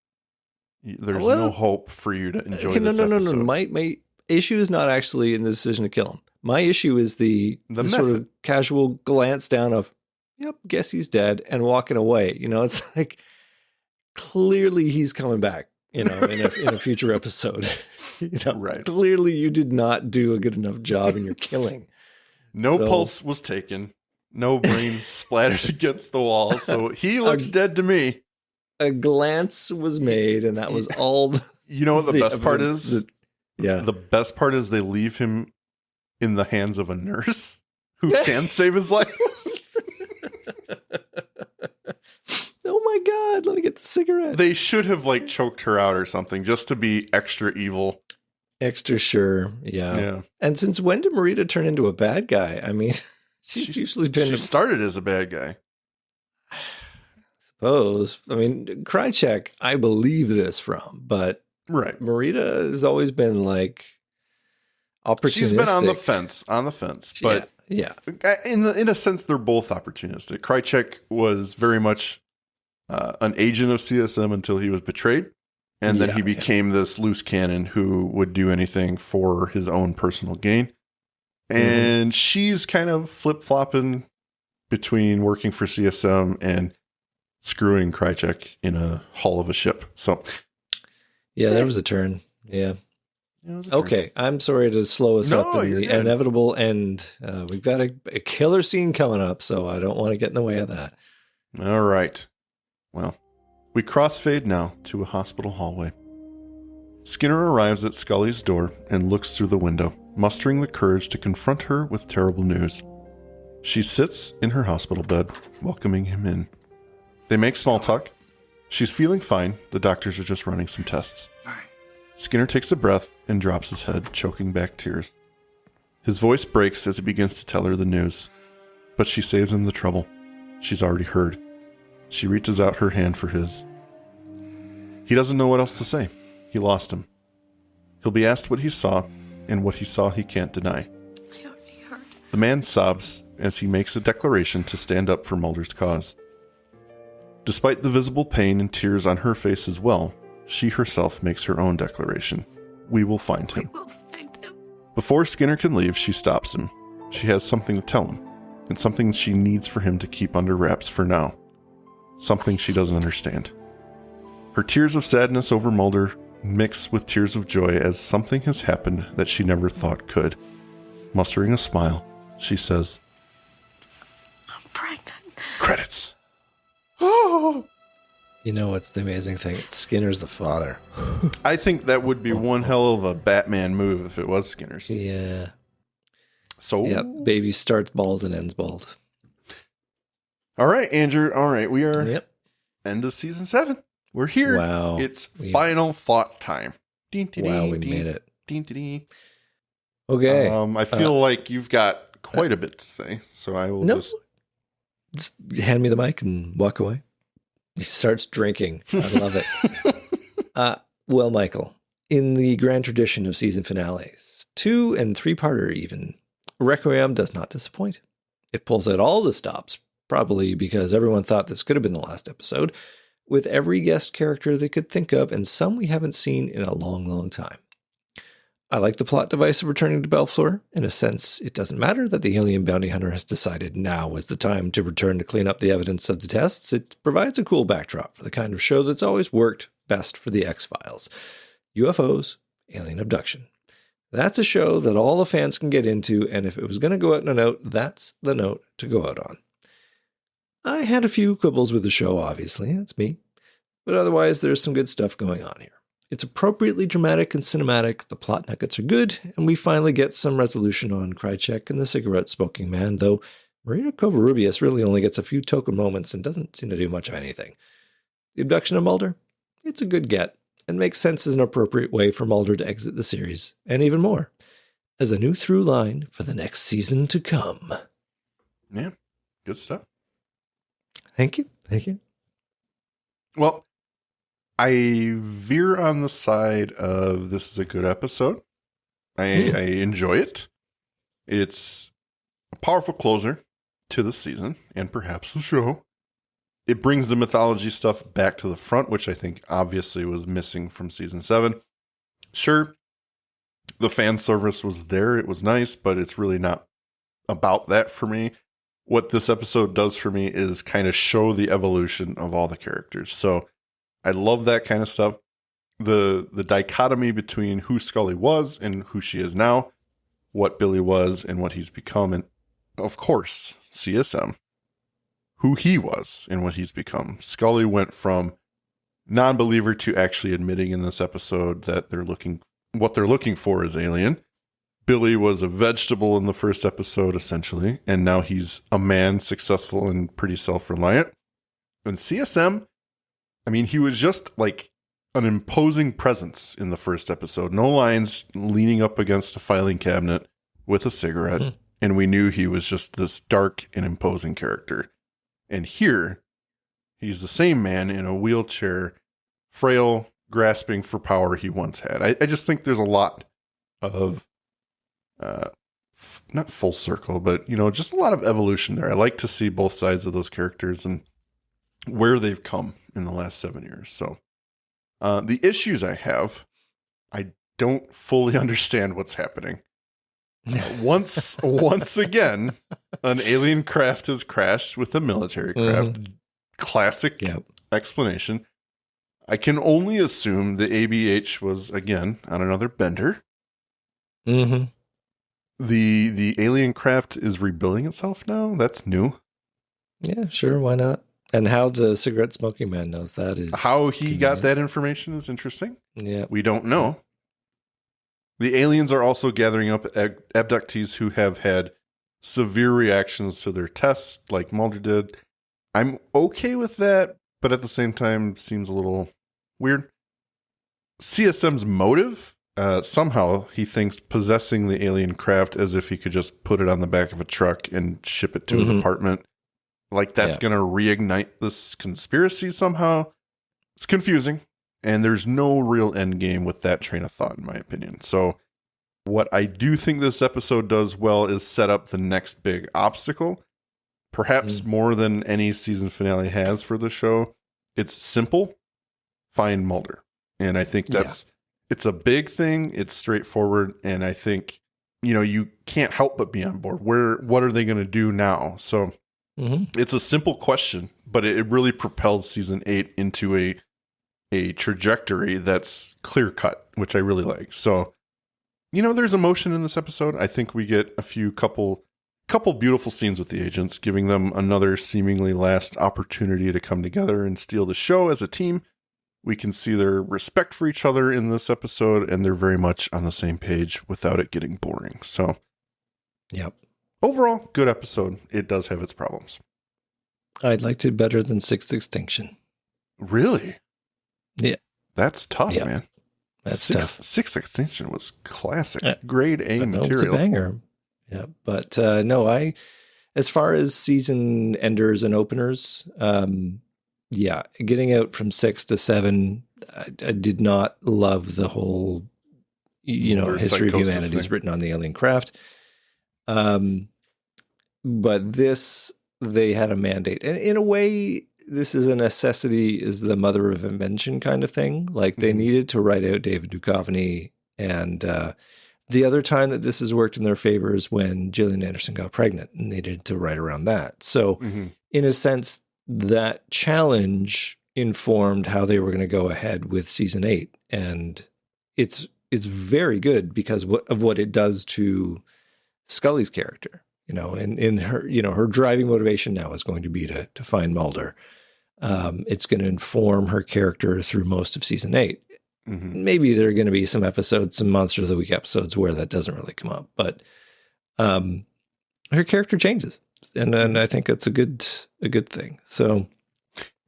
there's no hope for you to enjoy this episode. No. My issue is not actually in the decision to kill him. My issue is the sort of casual glance down of, yep, guess he's dead, and walking away. It's like, clearly he's coming back, in a future episode. Right. Clearly you did not do a good enough job in your killing. No pulse was taken. No brains splattered against the wall. So he looks dead to me. A glance was made, and that was all. You know what the best part is? Yeah. The best part is they leave him in the hands of a nurse who can save his life. Oh my God, let me get the cigarette. They should have choked her out or something just to be extra evil. Extra sure. Yeah. And since when did Marita turn into a bad guy? I mean, she's usually been. She started as a bad guy. Suppose. I mean, Krychek, I believe this from, but right. Marita has always been opportunistic. She's been on the fence, but yeah. In a sense, they're both opportunistic. Krychek was very much an agent of CSM until he was betrayed. And then he became this loose cannon who would do anything for his own personal gain. And she's kind of flip-flopping between working for CSM and screwing Krychek in a hull of a ship. So, there was a turn. Yeah. Okay, I'm sorry to slow us up in the inevitable end. We've got a killer scene coming up, so I don't want to get in the way of that. All right. Well, we crossfade now to a hospital hallway. Skinner arrives at Scully's door and looks through the window, mustering the courage to confront her with terrible news. She sits in her hospital bed, welcoming him in. They make small talk. She's feeling fine. The doctors are just running some tests. Skinner takes a breath and drops his head, choking back tears. His voice breaks as he begins to tell her the news, but she saves him the trouble. She's already heard. She reaches out her hand for his. He doesn't know what else to say. He lost him. He'll be asked what he saw, and what he saw he can't deny. The man sobs as he makes a declaration to stand up for Mulder's cause. Despite the visible pain and tears on her face as well, she herself makes her own declaration. We will find him. Before Skinner can leave, she stops him. She has something to tell him, and something she needs for him to keep under wraps for now. Something she doesn't understand. Her tears of sadness over Mulder mix with tears of joy as something has happened that she never thought could. Mustering a smile, she says, I'm pregnant. Credits. Oh! You know what's the amazing thing? Skinner's the father. I think that would be one hell of a Batman move if it was Skinner's. Yeah. So, baby starts bald and ends bald. All right, Andrew. All right, we are end of season 7. We're here. Wow. It's final thought time. Wow, we made it. Okay. Okay. I feel like you've got quite a bit to say, so I will just hand me the mic and walk away. He starts drinking. I love it. Well, Michael, in the grand tradition of season finales, 2- and 3-parter even, Requiem does not disappoint. It pulls out all the stops, probably because everyone thought this could have been the last episode, with every guest character they could think of and some we haven't seen in a long, long time. I like the plot device of returning to Bellflower. In a sense, it doesn't matter that the alien bounty hunter has decided now is the time to return to clean up the evidence of the tests. It provides a cool backdrop for the kind of show that's always worked best for the X-Files. UFOs, alien abduction. That's a show that all the fans can get into, and if it was going to go out on a note, that's the note to go out on. I had a few quibbles with the show, obviously. That's me. But otherwise, there's some good stuff going on here. It's appropriately dramatic and cinematic. The plot nuggets are good, and we finally get some resolution on Krychek and the cigarette-smoking man, though Marina Covarrubias really only gets a few token moments and doesn't seem to do much of anything. The abduction of Mulder? It's a good get, and makes sense as an appropriate way for Mulder to exit the series, and even more, as a new through line for the next season to come. Yeah, good stuff. Thank you. Thank you. Well, I veer on the side of this is a good episode. I enjoy it. It's a powerful closer to the season and perhaps the show. It brings the mythology stuff back to the front, which I think obviously was missing from season 7. Sure, the fan service was there. It was nice, but it's really not about that for me. What this episode does for me is kind of show the evolution of all the characters. So I love that kind of stuff. The dichotomy between who Scully was and who she is now, what Billy was and what he's become, and of course, CSM, who he was and what he's become. Scully went from non-believer to actually admitting in this episode that what they're looking for is alien. Billy was a vegetable in the first episode, essentially, and now he's a man, successful and pretty self-reliant. And CSM, I mean, he was just like an imposing presence in the first episode. No lines, leaning up against a filing cabinet with a cigarette, and we knew he was just this dark and imposing character. And here, he's the same man in a wheelchair, frail, grasping for power he once had. I just think there's a lot of, not full circle, but, just a lot of evolution there. I like to see both sides of those characters and where they've come in the last 7 years. So the issues I have, I don't fully understand what's happening. Once again, an alien craft has crashed with a military craft. Classic explanation. I can only assume the ABH was, again, on another bender. The alien craft is rebuilding itself now? That's new. Yeah, sure, why not? And how the cigarette smoking man knows that is... How he got that information is interesting. Yeah. We don't know. The aliens are also gathering up abductees who have had severe reactions to their tests, like Mulder did. I'm okay with that, but at the same time, seems a little weird. CSM's motive, somehow he thinks possessing the alien craft as if he could just put it on the back of a truck and ship it to his apartment. Like that's going to reignite this conspiracy somehow. It's confusing. And there's no real end game with that train of thought, in my opinion. So what I do think this episode does well is set up the next big obstacle, perhaps more than any season finale has for the show. It's simple. Find Mulder. And I think it's a big thing. It's straightforward. And I think, you can't help but be on board. What are they going to do now? So it's a simple question, but it really propels season 8 into a trajectory that's clear cut, which I really like. So, there's emotion in this episode. I think we get a couple beautiful scenes with the agents, giving them another seemingly last opportunity to come together and steal the show as a team. We can see their respect for each other in this episode, and they're very much on the same page without it getting boring. So, overall, good episode. It does have its problems. I'd like it better than Sixth Extinction. Really? Yeah. That's tough, man. That's tough. Sixth Extinction was classic. Grade A material. It's a banger. Yeah. But no, as far as season enders and openers, getting out from 6 to 7, I did not love the whole, history of humanity written on the alien craft. But this, they had a mandate. And in a way, this is a necessity is the mother of invention kind of thing. Like they needed to write out David Duchovny. And the other time that this has worked in their favor is when Gillian Anderson got pregnant and they needed to write around that. So in a sense, that challenge informed how they were going to go ahead with season 8. And it's very good because of what it does to Scully's character. And in her, her driving motivation now is going to be to find Mulder. It's going to inform her character through most of season 8. maybe there are going to be some episodes, some Monster of the Week episodes where that doesn't really come up, but her character changes, and I think that's a good thing. So,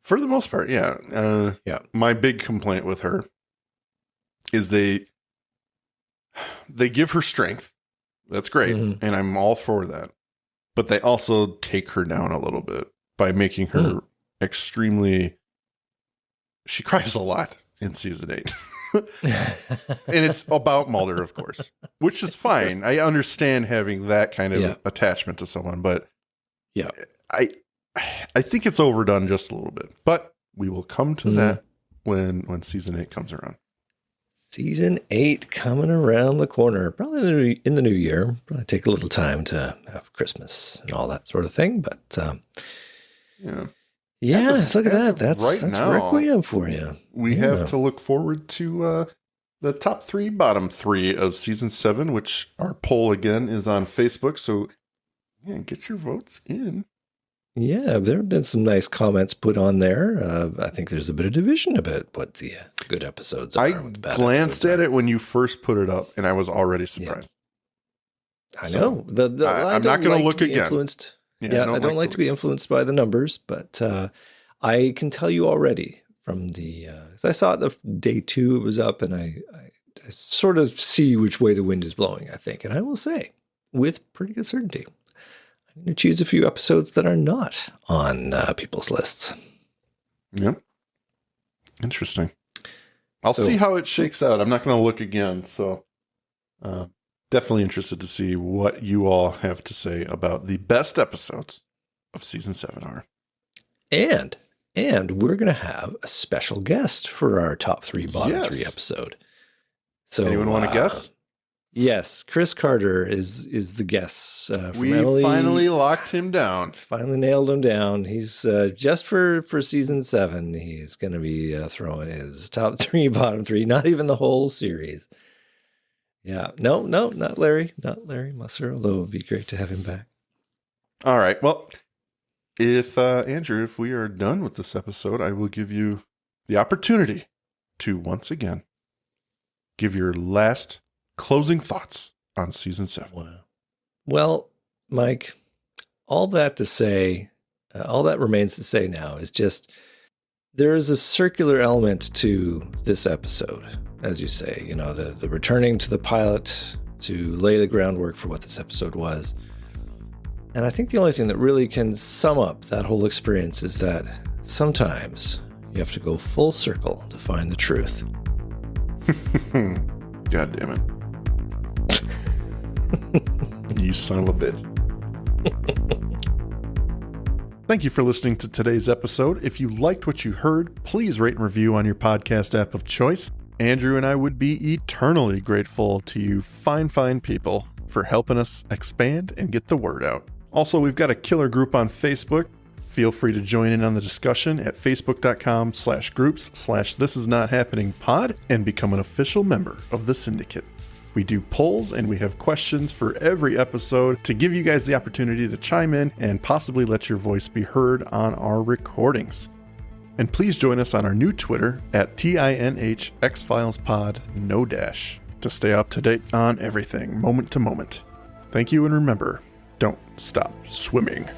for the most part, yeah. My big complaint with her is they give her strength. That's great, and I'm all for that. But they also take her down a little bit by making her extremely... She cries a lot in season 8. And it's about Mulder, of course, which is fine. I understand having that kind of attachment to someone, but I think it's overdone just a little bit. But we will come to that when season 8 comes around. Season 8 coming around the corner, probably in the new year. Probably take a little time to have Christmas and all that sort of thing. But look at that. That's now, Requiem for you. We have to look forward to the top 3, bottom 3 of season 7, which our poll again is on Facebook. So get your votes in. Yeah, there have been some nice comments put on there. I think there's a bit of division about what the good episodes are. I glanced at it when you first put it up, and I was already surprised. I know. I'm not going to look again. Influenced. I don't like to be influenced by the numbers, but I can tell you already from the... I saw it the day 2 it was up, and I sort of see which way the wind is blowing, I think. And I will say, with pretty good certainty, I'm going to choose a few episodes that are not on people's lists. Yep. Interesting. I'll see how it shakes out. I'm not going to look again. So definitely interested to see what you all have to say about the best episodes of season 7 are. And we're going to have a special guest for our top 3, bottom 3 episode. So anyone want to guess? Yes, Chris Carter is the guest. We finally locked him down. Finally nailed him down. He's just for season 7. He's going to be throwing his top 3, bottom 3. Not even the whole series. Yeah, no, not Larry Musser. Although it would be great to have him back. All right. Well, if Andrew, if we are done with this episode, I will give you the opportunity to once again give your last closing thoughts on season 7. Wow. Well, Mike, all that remains to say now is just there is a circular element to this episode, as you say, the returning to the pilot to lay the groundwork for what this episode was. And I think the only thing that really can sum up that whole experience is that sometimes you have to go full circle to find the truth. God damn it. You son of a bitch. Thank you for listening to today's episode. If you liked what you heard, please rate and review on your podcast app of choice. Andrew and I would be eternally grateful to you fine people for helping us expand and get the word out. Also, we've got a killer group on Facebook. Feel free to join in on the discussion at facebook.com/groups/thisisnothappeningpod and become an official member of the syndicate. We do polls and we have questions for every episode to give you guys the opportunity to chime in and possibly let your voice be heard on our recordings. And please join us on our new Twitter at tinhxfilespod, no dash, to stay up to date on everything, moment to moment. Thank you, and remember, don't stop swimming.